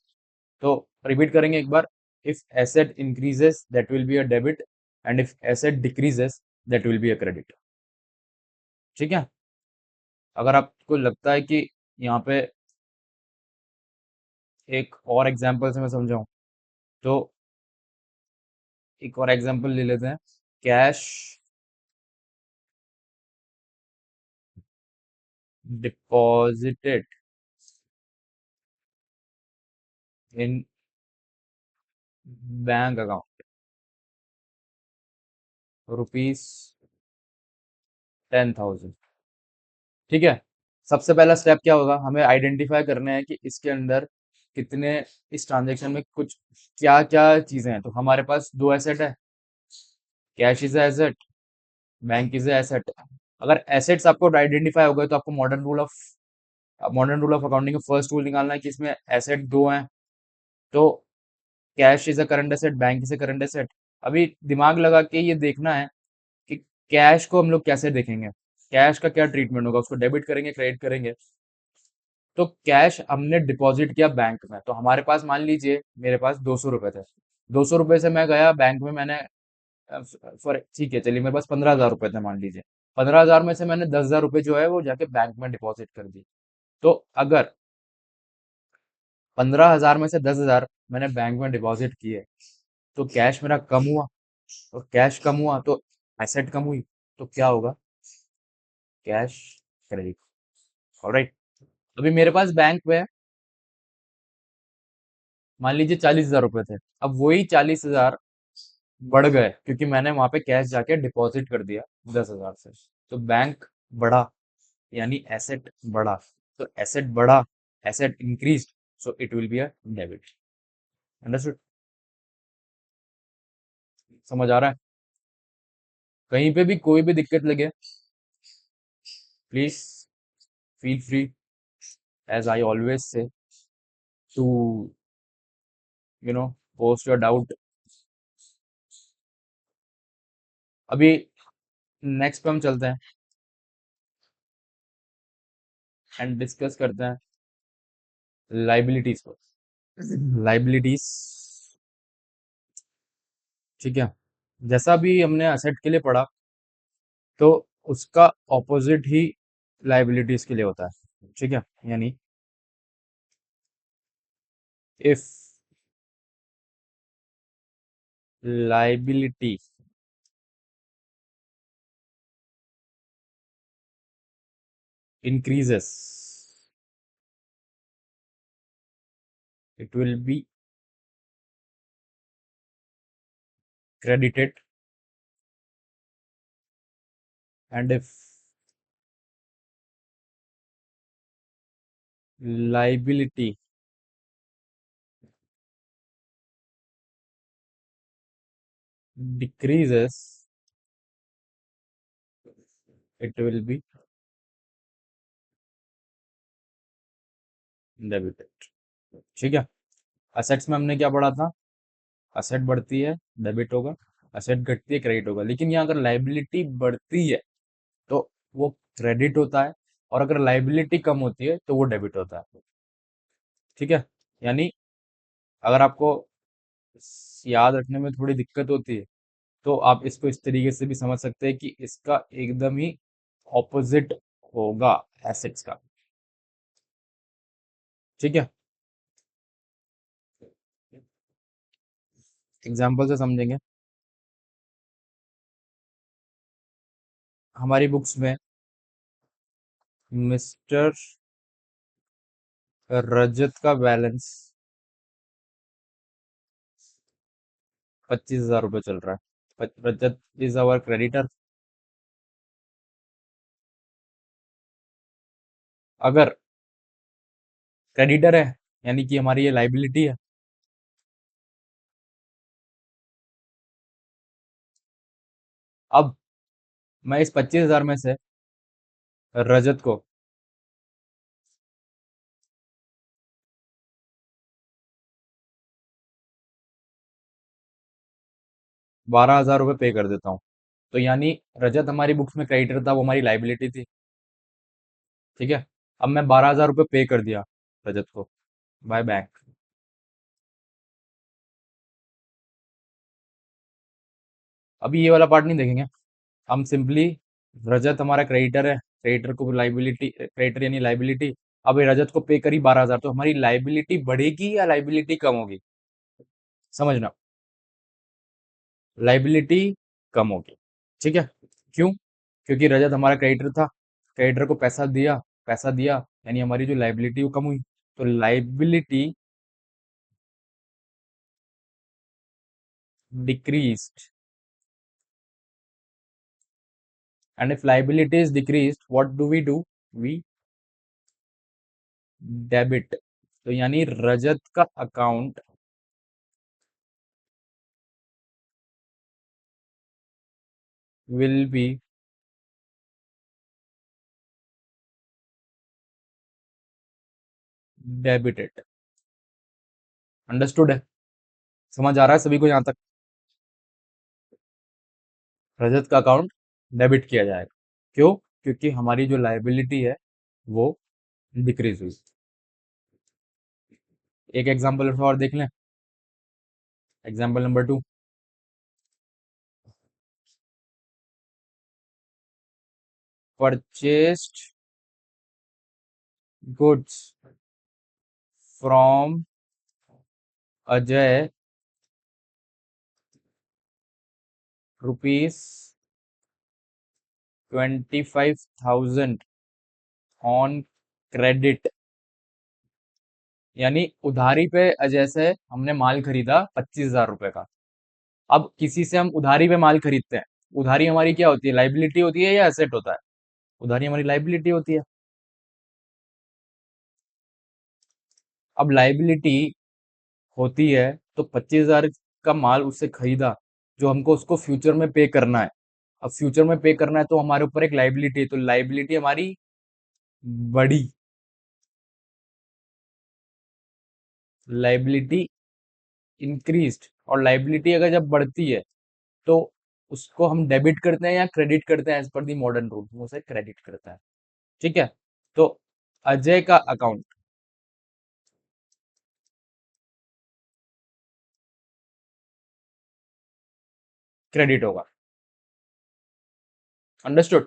तो रिपीट करेंगे एक बार, if asset increases that will be a debit, and if asset decreases that will be a credit. ठीक है, अगर आपको लगता है कि यहाँ पे एक और एग्जांपल से मैं समझाऊं, तो एक और एग्जांपल ले लेते हैं। Cash deposited in bank account rupees 10,000। ठीक है, सबसे पहला स्टेप क्या होगा, हमें आइडेंटिफाई करना है कि इसके अंदर कितने इस ट्रांजेक्शन में कुछ क्या क्या चीजें हैं। तो हमारे पास दो एसेट है, cash is asset, bank is asset. अगर एसेट्स आपको आइडेंटिफाई हो गए तो आपको मॉडर्न रूल ऑफ अकाउंटिंग का फर्स्ट रूल निकालना है कि इसमें एसेट दो हैं। तो cash is a current asset, bank is a current asset. अभी दिमाग लगा के ये देखना है कि कैश को हम लोग कैसे देखेंगे, कैश का क्या ट्रीटमेंट होगा, उसको डेबिट करेंगे क्रेडिट करेंगे। तो कैश हमने डिपॉजिट किया बैंक में, तो हमारे पास मान लीजिए मेरे पास 200 रुपए थे। 200 रुपए से मैं गया बैंक में, मैंने फॉर ठीक है चलिए मेरे पास 15,000 रुपए थे मान लीजिए। 15,000 में से मैंने 10,000 रुपए जो है वो जाके बैंक में डिपॉजिट कर दी। तो अगर 15,000 में से 10,000 मैंने बैंक में डिपॉजिट किए तो कैश मेरा कम हुआ, और कैश कम हुआ तो एसेट कम हुई। तो क्या होगा, कैश क्रेडिट। ऑलराइट। अभी मेरे पास बैंक में मान लीजिए 40,000 रुपए थे। अब वही 40,000 बढ़ गए क्योंकि मैंने वहां पे कैश जाके डिपॉजिट कर दिया 10,000 से। तो बैंक बढ़ा, यानी एसेट बढ़ा। तो एसेट बढ़ा, asset increase, so it will be a debit. Understood? समझ आ रहा है? कहीं पे भी कोई भी दिक्कत लगे, please feel free, as I always say, to you no post your doubt. अभी नेक्स्ट पे हम चलते हैं एंड डिस्कस करते हैं लाइबिलिटीज को। लाइबिलिटीज, ठीक है। जैसा भी हमने असेट के लिए पढ़ा, तो उसका ऑपोजिट ही लाइबिलिटीज के लिए होता है, ठीक है। यानी if liability increases, it will be credited, and if liability decreases, it will be debited, ठीक है। असेट्स में हमने क्या पढ़ा था, असेट बढ़ती है डेबिट होगा, असेट घटती है क्रेडिट होगा। लेकिन यहाँ अगर लाइबिलिटी बढ़ती है तो वो क्रेडिट होता है, और अगर लाइबिलिटी कम होती है तो वो डेबिट होता है, ठीक है। यानी अगर आपको याद रखने में थोड़ी दिक्कत होती है तो आप इसको इस तरीके से भी समझ सकते हैं कि इसका एकदम ही ऑपोजिट होगा एसेट्स का, ठीक है। एग्जाम्पल से समझेंगे। हमारी बुक्स में मिस्टर रजत का बैलेंस 25,000 रुपये चल रहा है। रजत इज अवर क्रेडिटर। अगर क्रेडिटर है यानी कि हमारी ये लाइबिलिटी है। अब मैं इस 25,000 में से रजत को 12,000 रुपये पे कर देता हूँ। तो यानी रजत हमारी बुक्स में क्रेडिटर था, वो हमारी लाइबिलिटी थी, ठीक है। अब मैं 12,000 रुपये पे कर दिया रजत को बाय बैंक। अभी ये वाला पार्ट नहीं देखेंगे, हम सिंपली रजत हमारा क्रेडिटर है, क्रेडिटर को लाइबिलिटी, क्रेडिटर यानी लाइबिलिटी। अब ये रजत को पे करी 12,000, तो हमारी लाइबिलिटी बढ़ेगी या लाइबिलिटी कम होगी, समझना। लाइबिलिटी कम होगी, ठीक है। क्यों? क्योंकि रजत हमारा क्रेडिटर था, क्रेडिटर को पैसा दिया, यानी हमारी जो लाइबिलिटी वो कम हुई। तो liability decreased, and if liability is decreased, what do? We debit, तो यानी रजत का account will be debited. Understood है? समझ आ रहा है सभी को यहाँ तक? रजत का अकाउंट डेबिट किया जाएगा। क्यों? क्योंकि हमारी जो लायबिलिटी है वो डिक्रीज हुई। एक एग्जांपल और देख लें। Example number 2। Purchased goods from Ajay rupees 25,000 on credit. यानी उधारी पे अजय से हमने माल खरीदा 25,000 रुपए का। अब किसी से हम उधारी पे माल खरीदते हैं, उधारी हमारी क्या होती है? लाइबिलिटी होती है या एसेट होता है? उधारी हमारी लाइबिलिटी होती है। अब लाइबिलिटी होती है तो 25,000 का माल उससे खरीदा, जो हमको उसको फ्यूचर में पे करना है। अब फ्यूचर में पे करना है तो हमारे ऊपर एक लाइबिलिटी है, तो लाइबिलिटी हमारी बढ़ी। Liability increased. और लाइबिलिटी अगर जब बढ़ती है तो उसको हम डेबिट करते हैं या क्रेडिट करते हैं? एज पर दी मॉडर्न रूल वो उसे क्रेडिट करता है। ठीक है? तो अजय का अकाउंट क्रेडिट होगा। अंडरस्टूड?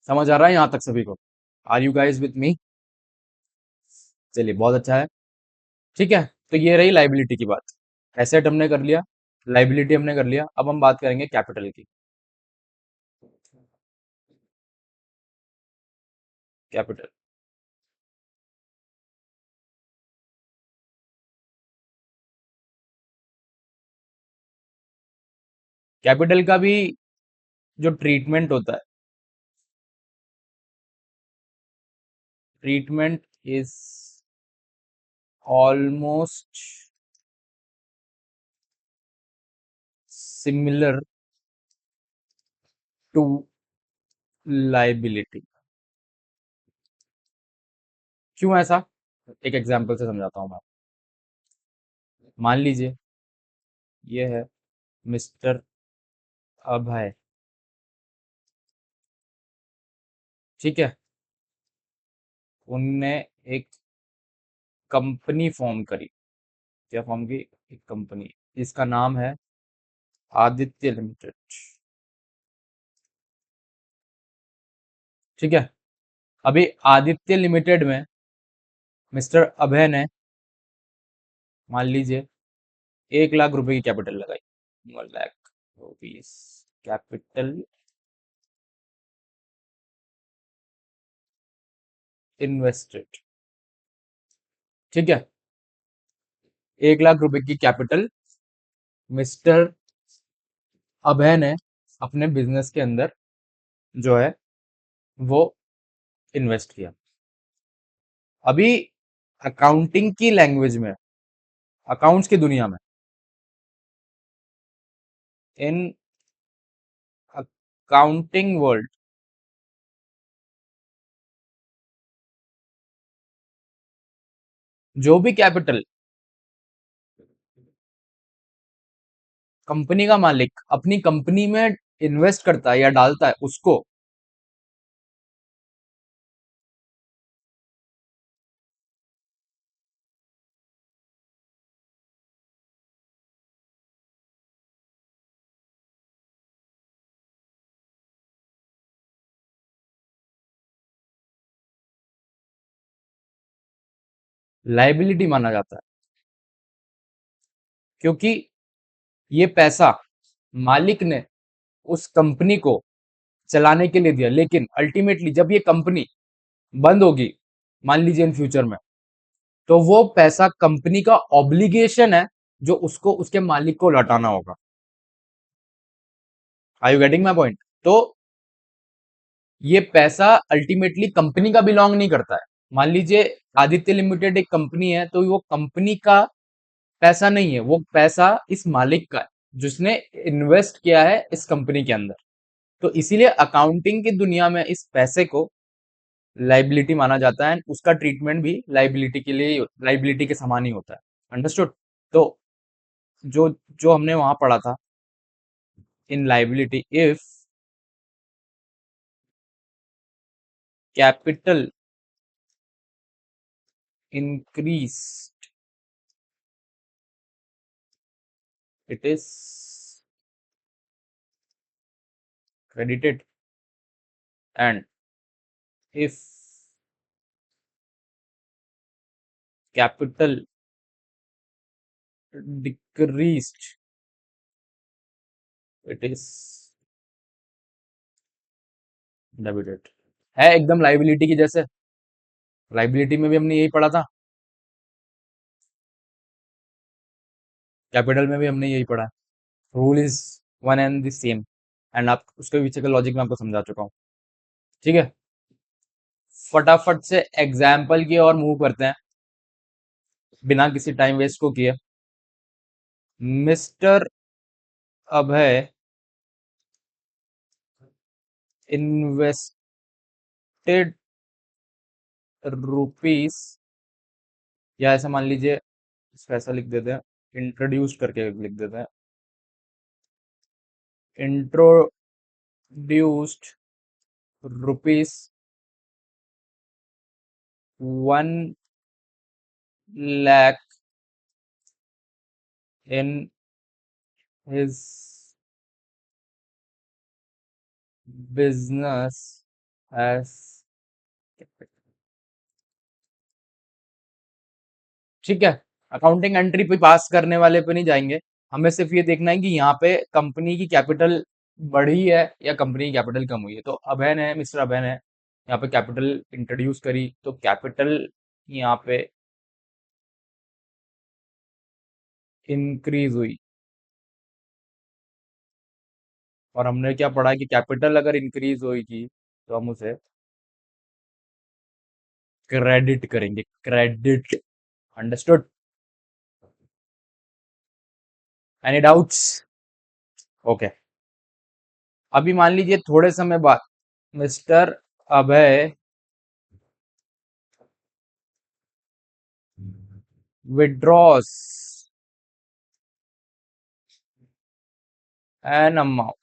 समझ आ रहा है यहां तक सभी को? Are you guys with me? चलिए, बहुत अच्छा है। ठीक है, तो ये रही लाइबिलिटी की बात। एसेट हमने कर लिया, लाइबिलिटी हमने कर लिया। अब हम बात करेंगे कैपिटल की। कैपिटल। कैपिटल का भी जो ट्रीटमेंट होता है, treatment is almost similar to liability. क्यों ऐसा? एक एग्जांपल से समझाता हूं मैं। मान लीजिए ये है मिस्टर अभय। ठीक है? उनने एक कंपनी फॉर्म करी। क्या फॉर्म की? एक कंपनी जिसका नाम है आदित्य लिमिटेड। ठीक है? अभी आदित्य लिमिटेड में मिस्टर अभय ने मान लीजिए 1 लाख रुपए की कैपिटल लगाई। 1 लाख रुपीज कैपिटल इन्वेस्टेड। ठीक है? 1 लाख रुपए की कैपिटल मिस्टर अभय ने अपने बिजनेस के अंदर जो है वो इन्वेस्ट किया। अभी अकाउंटिंग की लैंग्वेज में, अकाउंट्स की दुनिया में, इन अकाउंटिंग वर्ल्ड, जो भी कैपिटल कंपनी का मालिक अपनी कंपनी में इन्वेस्ट करता है या डालता है, उसको लाइबिलिटी माना जाता है। क्योंकि ये पैसा मालिक ने उस कंपनी को चलाने के लिए दिया, लेकिन अल्टीमेटली जब ये कंपनी बंद होगी, मान लीजिए इन फ्यूचर में, तो वो पैसा कंपनी का ऑब्लिगेशन है जो उसको उसके मालिक को लौटाना होगा। Are you getting my point? तो ये पैसा अल्टीमेटली कंपनी का बिलोंग नहीं करता है, मान लीजिए आदित्य लिमिटेड एक कंपनी है, तो वो कंपनी का पैसा नहीं है, वो पैसा इस मालिक का है जिसने इन्वेस्ट किया है इस कंपनी के अंदर। तो इसीलिए अकाउंटिंग की दुनिया में इस पैसे को लाइबिलिटी माना जाता है, उसका ट्रीटमेंट भी लाइबिलिटी के लिए लाइबिलिटी के समान ही होता है। अंडरस्टूड? तो जो जो हमने वहां पढ़ा था, in liability if capital increase it is credited, and if capital decreased it is debited। है एकदम लाइबिलिटी की जैसे। लाइबिलिटी में भी हमने यही पढ़ा था, कैपिटल में भी हमने यही पढ़ा। Rule is one and the same, and आप उसके पीछे का लॉजिक मैं आपको समझा चुका हूँ। ठीक है, फटाफट से एग्जाम्पल की और मूव करते हैं बिना किसी टाइम वेस्ट को किए। मिस्टर अभय इन्वेस्टेड रुपीस, या ऐसा मान लीजिए, इसको ऐसा लिख देते हैं, इंट्रोड्यूस करके लिख देते हैं, introduced rupees 1 lakh in his business as। ठीक है, अकाउंटिंग एंट्री पे पास करने वाले पे नहीं जाएंगे, हमें सिर्फ ये देखना है कि यहाँ पे कंपनी की कैपिटल बढ़ी है या कंपनी की कैपिटल कम हुई है। तो अभय ने, मिस्टर अभय ने यहाँ पे कैपिटल इंट्रोड्यूस करी, तो कैपिटल यहाँ पे इंक्रीज हुई। और हमने क्या पढ़ा कि कैपिटल अगर इंक्रीज होगी तो हम उसे क्रेडिट करेंगे, credit. Understood? Any doubts? Okay. अभी मान लीजिए थोड़े समय बाद mister Abhay withdraws an amount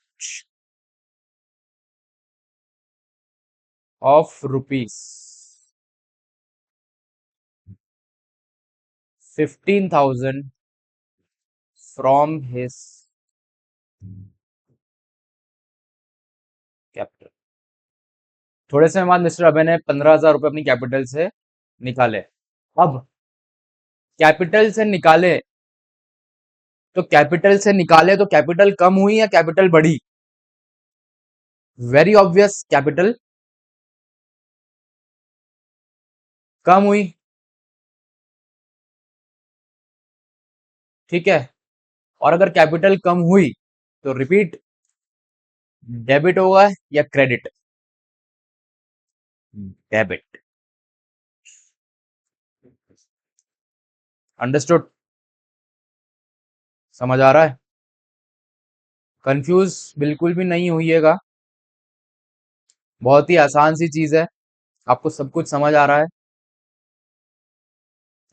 of rupees 15,000 from his capital. थोड़े समय बाद मिस्टर अभय ने 15,000 रुपए अपनी कैपिटल से निकाले। अब कैपिटल से निकाले, तो कैपिटल से निकाले तो कैपिटल कम हुई या कैपिटल बढ़ी? वेरी ऑब्वियस, कैपिटल कम हुई। ठीक है, और अगर कैपिटल कम हुई तो रिपीट, डेबिट होगा या क्रेडिट? डेबिट। अंडरस्टूड? समझ आ रहा है? कंफ्यूज बिल्कुल भी नहीं होइएगा, बहुत ही आसान सी चीज है, आपको सब कुछ समझ आ रहा है,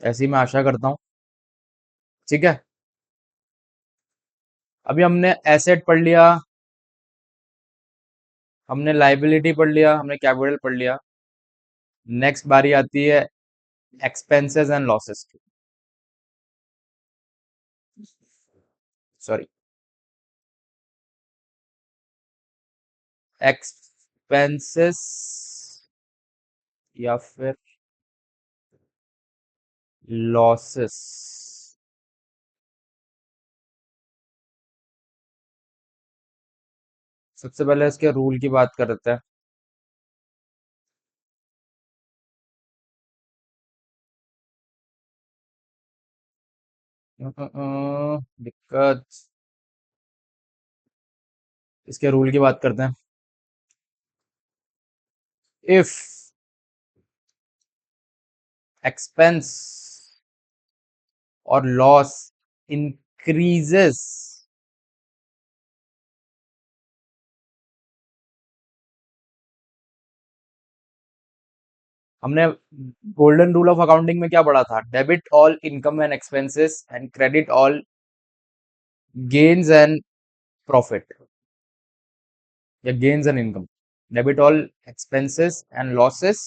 ऐसी मैं आशा करता हूँ। ठीक है, अभी हमने एसेट पढ़ लिया, हमने लाइबिलिटी पढ़ लिया, हमने कैपिटल पढ़ लिया। नेक्स्ट बारी आती है एक्सपेंसेस एंड लॉसेस की। सॉरी, एक्सपेंसेस या फिर लॉसेस। सबसे पहले इसके रूल की बात करते हैं। दिक्कत, इसके रूल की बात करते हैं। इफ एक्सपेंस और लॉस इंक्रीजेस, हमने गोल्डन रूल ऑफ अकाउंटिंग में क्या पढ़ा था? Debit all income and expenses and credit all gains and profit, या gains and income. Debit all expenses and losses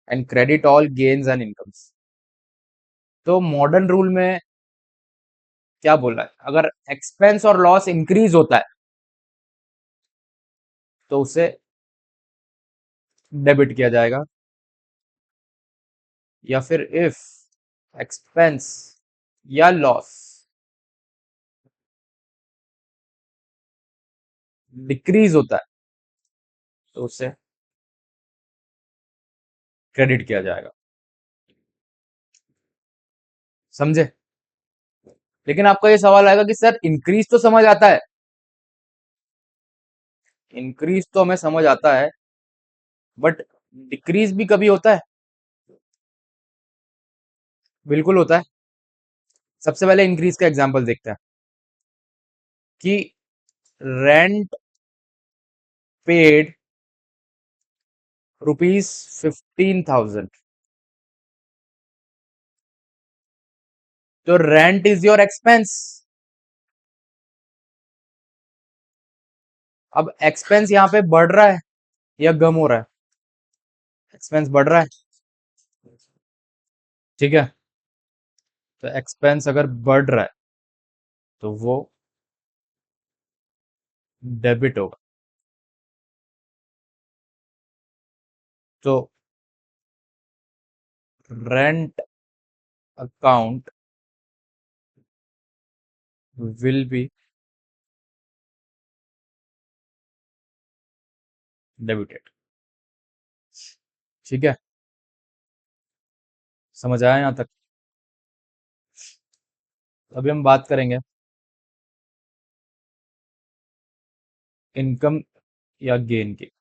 and credit all gains and incomes. तो modern rule में क्या बोला है? अगर एक्सपेंस और लॉस इंक्रीज होता है तो उसे डेबिट किया जाएगा, या फिर इफ एक्सपेंस या लॉस डिक्रीज होता है तो उसे क्रेडिट किया जाएगा। समझे? लेकिन आपका ये सवाल आएगा कि सर इंक्रीज तो समझ आता है, इंक्रीज तो हमें समझ आता है, बट डिक्रीज भी कभी होता है? बिल्कुल होता है। सबसे पहले इंक्रीज का एग्जांपल देखते हैं कि रेंट पेड ₹15,000, तो रेंट इज योर एक्सपेंस। अब एक्सपेंस यहाँ पे बढ़ रहा है या कम हो रहा है? एक्सपेंस बढ़ रहा है, ठीक है। तो एक्सपेंस अगर बढ़ रहा है तो वो डेबिट होगा। तो rent account will be debited, ठीक है। समझ आया यहाँ तक? अभी हम बात करेंगे इनकम या गेन की।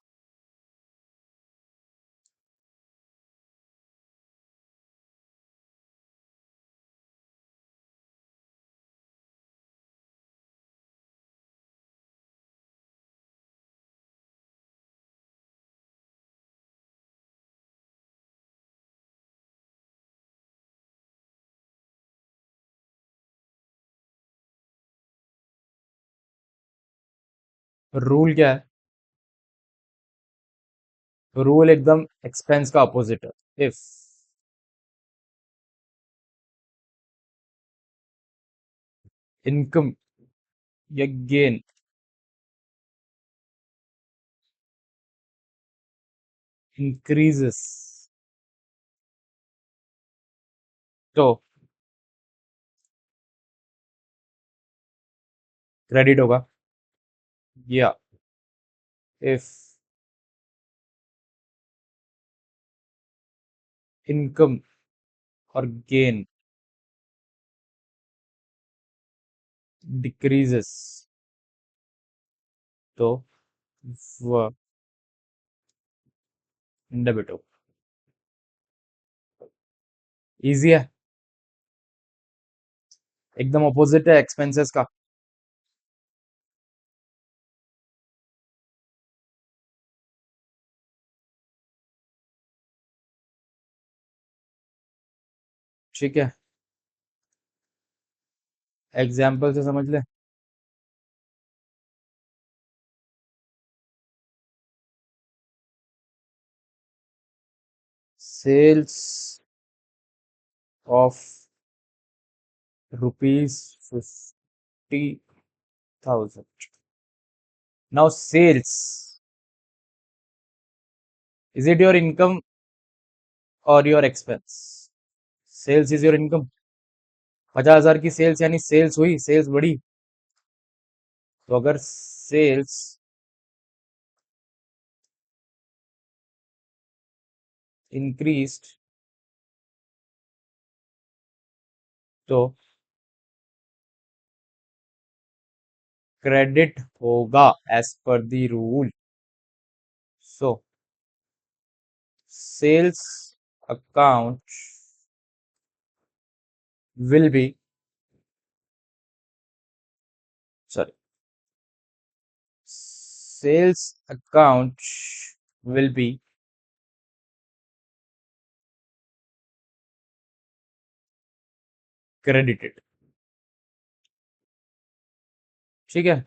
रूल क्या है? रूल एकदम एक्सपेंस का अपोजिट है। इफ इनकम या गेन इंक्रीजेस तो क्रेडिट होगा, या इफ इनकम और गेन डिक्रीजेस तो वह डेबिट होगा। इजी है, एकदम अपोजिट है एक्सपेंसेस का। ठीक है, एग्जाम्पल से समझ ले। Sales of ₹50,000। Now sales, is it your income और your expense? Sales is your income. 50,000 की सेल्स यानी सेल्स हुई, सेल्स बढ़ी। तो अगर सेल्स इंक्रीज्ड तो क्रेडिट होगा as per the rule. So sales account will be, sorry, sales account will be credited. ठीक है।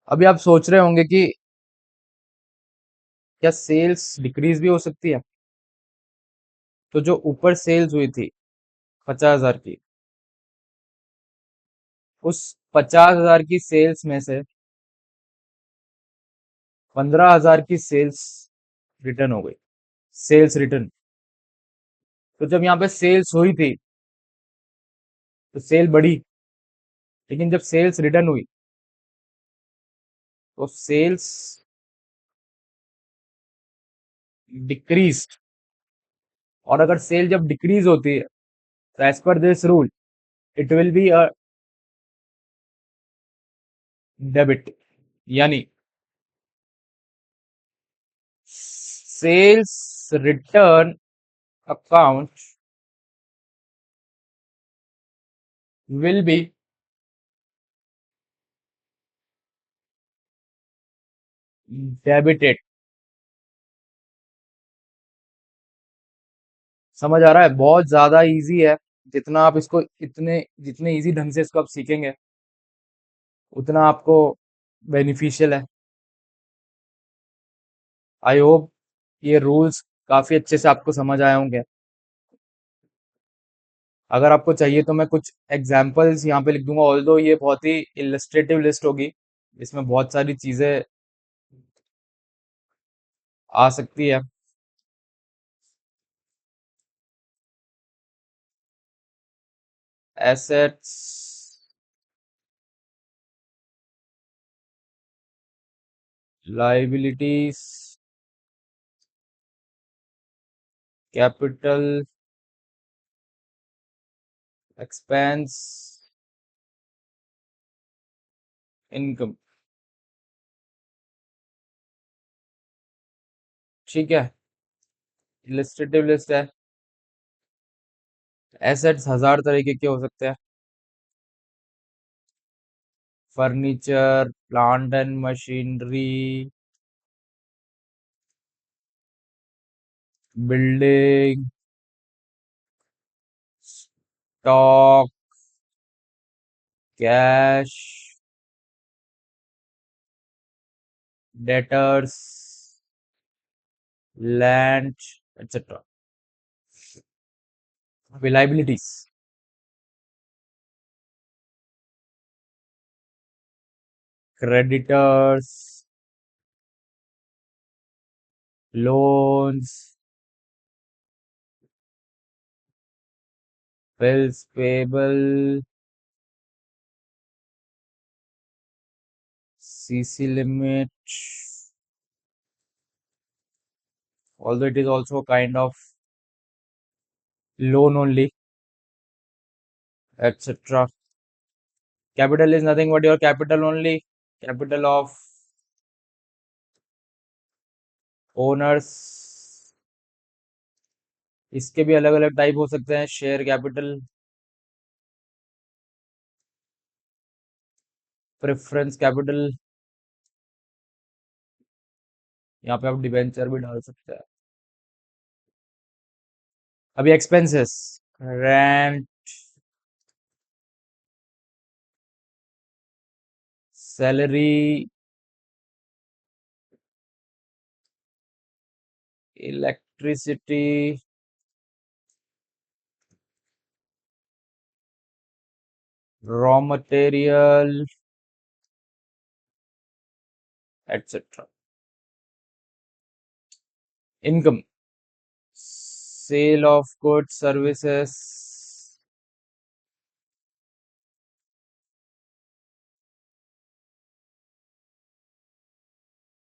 अभी आप सोच रहे होंगे कि क्या सेल्स डिक्रीज भी हो सकती है? तो जो ऊपर सेल्स हुई थी 50,000 की, उस 50,000 की सेल्स में से 15,000 की सेल्स रिटर्न हो गई। Sales return. तो जब यहाँ पे सेल्स हुई थी तो सेल बढ़ी, लेकिन जब सेल्स रिटर्न हुई तो सेल्स डिक्रीज। और अगर सेल जब डिक्रीज होती है तो as per this rule it will be a debit. यानी sales return account will be debited. समझ आ रहा है? बहुत ज्यादा इजी है। जितना आप इसको इतने जितने इजी ढंग से इसको आप सीखेंगे उतना आपको बेनिफिशियल है। आई होप ये रूल्स काफी अच्छे से आपको समझ आए होंगे। अगर आपको चाहिए तो मैं कुछ एग्जांपल्स यहाँ पे लिख दूंगा, ऑल्दो ये बहुत ही इलस्ट्रेटिव लिस्ट होगी, इसमें बहुत सारी चीजें आ सकती है। Assets, liabilities, capital, expense, income. ठीक है, इलस्ट्रेटिव लिस्ट है। एसेट्स 1,000 तरीके के हो सकते हैं। Furniture, plant and machinery, building, stock, cash, debtors, land, etc. Liabilities, creditors, loans, bills payable, CC limit, although it is also kind of loan only, etc. Capital is nothing but your capital only, capital of owners. इसके भी अलग अलग type हो सकते हैं, share capital, preference capital, यहाँ पे आप डिबेंचर भी डाल सकते हैं। अभी expenses, rent, salary, electricity, raw material, etc. Income, sale of goods services,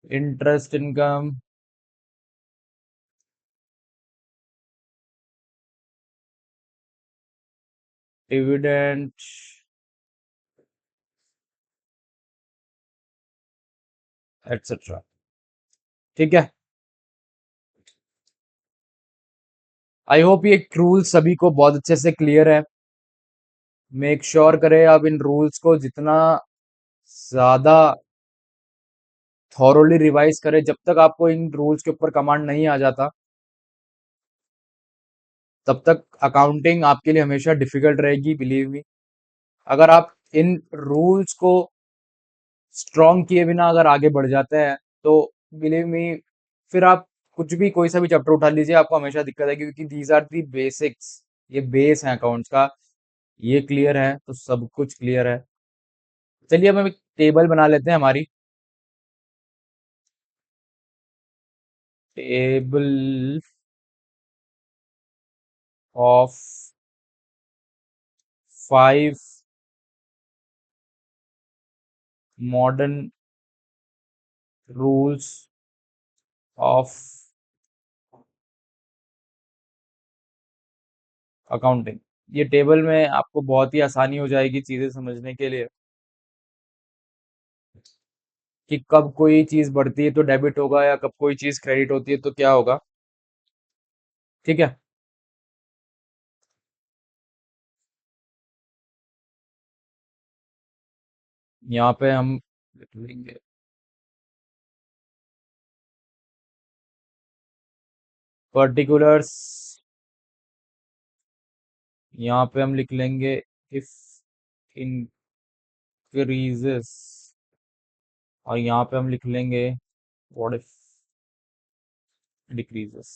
interest income, dividend, etc. ठीक है। आई होप ये रूल सभी को बहुत अच्छे से क्लियर है। मेक श्योर करें आप इन रूल्स को जितना ज्यादा थॉरोली रिवाइज करें। जब तक आपको इन रूल्स के ऊपर कमांड नहीं आ जाता, तब तक अकाउंटिंग आपके लिए हमेशा डिफिकल्ट रहेगी, बिलीव मी। अगर आप इन रूल्स को स्ट्रॉन्ग किए बिना अगर आगे बढ़ जाते हैं, तो बिलीव मी, फिर आप कुछ भी कोई सा भी चैप्टर उठा लीजिए, आपको हमेशा दिक्कत है, क्योंकि दीज आर दी बेसिक्स। ये बेस है अकाउंट्स का। ये क्लियर है तो सब कुछ क्लियर है। चलिए अब हम एक टेबल बना लेते हैं हमारी। Table of 5 modern rules of accounting. ये टेबल में आपको बहुत ही आसानी हो जाएगी चीजें समझने के लिए, कि कब कोई चीज बढ़ती है तो डेबिट होगा, या कब कोई चीज क्रेडिट होती है तो क्या होगा। ठीक है। यहाँ पे हम लिख लेंगे पर्टिकुलर्स। यहाँ पे हम लिख लेंगे इफ इंक्रीजेस, और यहाँ पे हम लिख लेंगे what if decreases.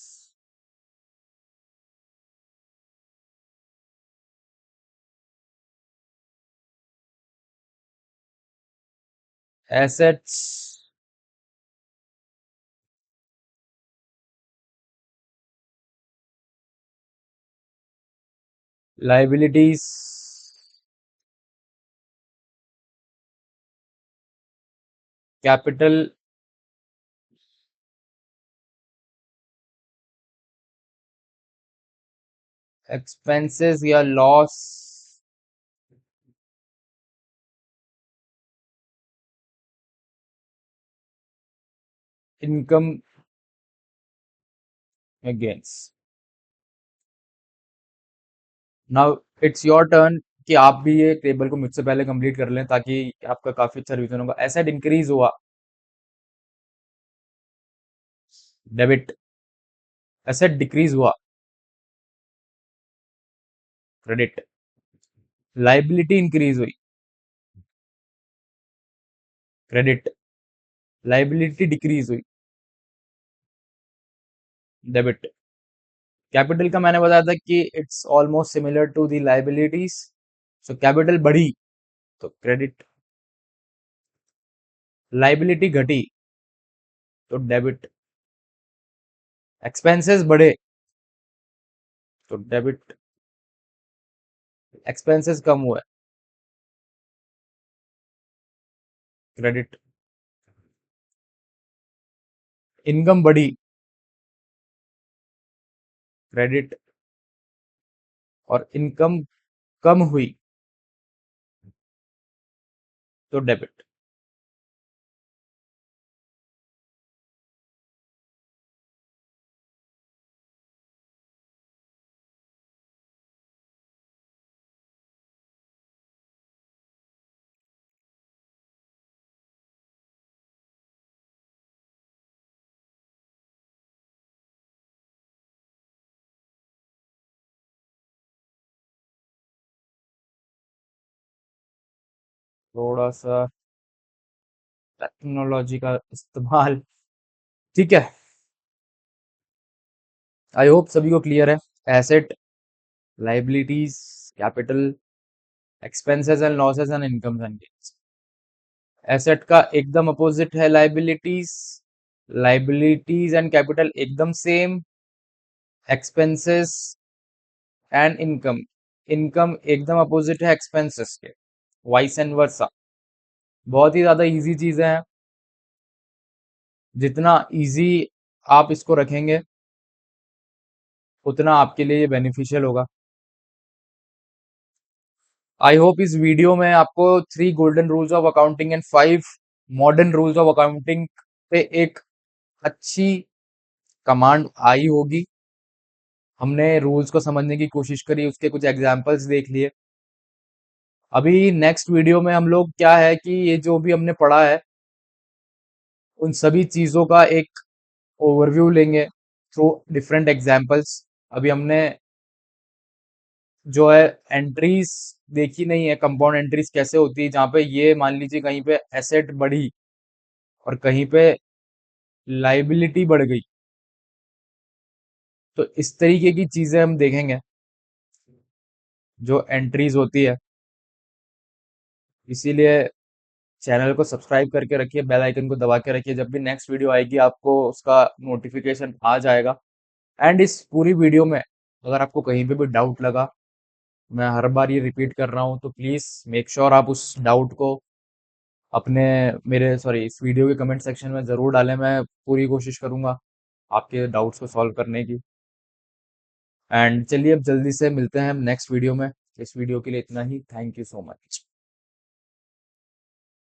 Assets liabilities capital expenses या loss income against. Now it's your turn कि आप भी ये टेबल को मुझसे पहले कंप्लीट कर लें, ताकि आपका काफी अच्छा रिवीजन होगा। एसेट इंक्रीज हुआ, डेबिट। एसेट डिक्रीज हुआ, क्रेडिट। लाइबिलिटी इंक्रीज हुई, क्रेडिट। लाइबिलिटी डिक्रीज हुई, डेबिट। कैपिटल का मैंने बताया था कि it's almost similar to the liabilities. So capital बढ़ी तो क्रेडिट, लाइबिलिटी घटी तो डेबिट, एक्सपेंसेस बढ़े तो डेबिट, एक्सपेंसेस कम हुए क्रेडिट, इनकम बढ़ी क्रेडिट, और इनकम कम हुई तो डेबिट। थोड़ा सा टेक्नोलॉजी का इस्तेमाल। ठीक है। आई होप सभी को क्लियर है। Asset, liabilities, capital, expenses and losses and income and gains. Asset का एकदम अपोजिट है लाइबिलिटीज। लाइबिलिटीज एंड कैपिटल एकदम same. Expenses and income, income एकदम अपोजिट है एक्सपेंसेस के। वाइस एंड वर्सा। बहुत ही ज्यादा इजी चीजें हैं। जितना इजी आप इसको रखेंगे, उतना आपके लिए ये बेनिफिशियल होगा। आई होप इस वीडियो में आपको 3 golden rules of accounting and 5 modern rules of accounting पे एक अच्छी कमांड आई होगी। हमने रूल्स को समझने की कोशिश करी, उसके कुछ एग्जाम्पल्स देख लिए। अभी नेक्स्ट वीडियो में हम लोग क्या है कि ये जो भी हमने पढ़ा है उन सभी चीजों का एक ओवरव्यू लेंगे थ्रू डिफरेंट एग्जाम्पल्स। अभी हमने जो है एंट्रीज देखी नहीं है, कंपाउंड एंट्रीज कैसे होती है, जहाँ पे ये मान लीजिए कहीं पे एसेट बढ़ी और कहीं पे लाइबिलिटी बढ़ गई, तो इस तरीके की चीजें हम देखेंगे जो एंट्रीज होती है। इसीलिए चैनल को सब्सक्राइब करके रखिए, बेल आइकन को दबा के रखिए, जब भी नेक्स्ट वीडियो आएगी आपको उसका नोटिफिकेशन आ जाएगा। एंड इस पूरी वीडियो में अगर आपको कहीं पे भी डाउट लगा, मैं हर बार ये रिपीट कर रहा हूँ, तो प्लीज मेक श्योर आप उस डाउट को अपने मेरे सॉरी इस वीडियो के कमेंट सेक्शन में जरूर डालें। मैं पूरी कोशिश करूंगा आपके डाउट्स को सॉल्व करने की। एंड चलिए अब जल्दी से मिलते हैं हम नेक्स्ट वीडियो में। इस वीडियो के लिए इतना ही। Thank you so much.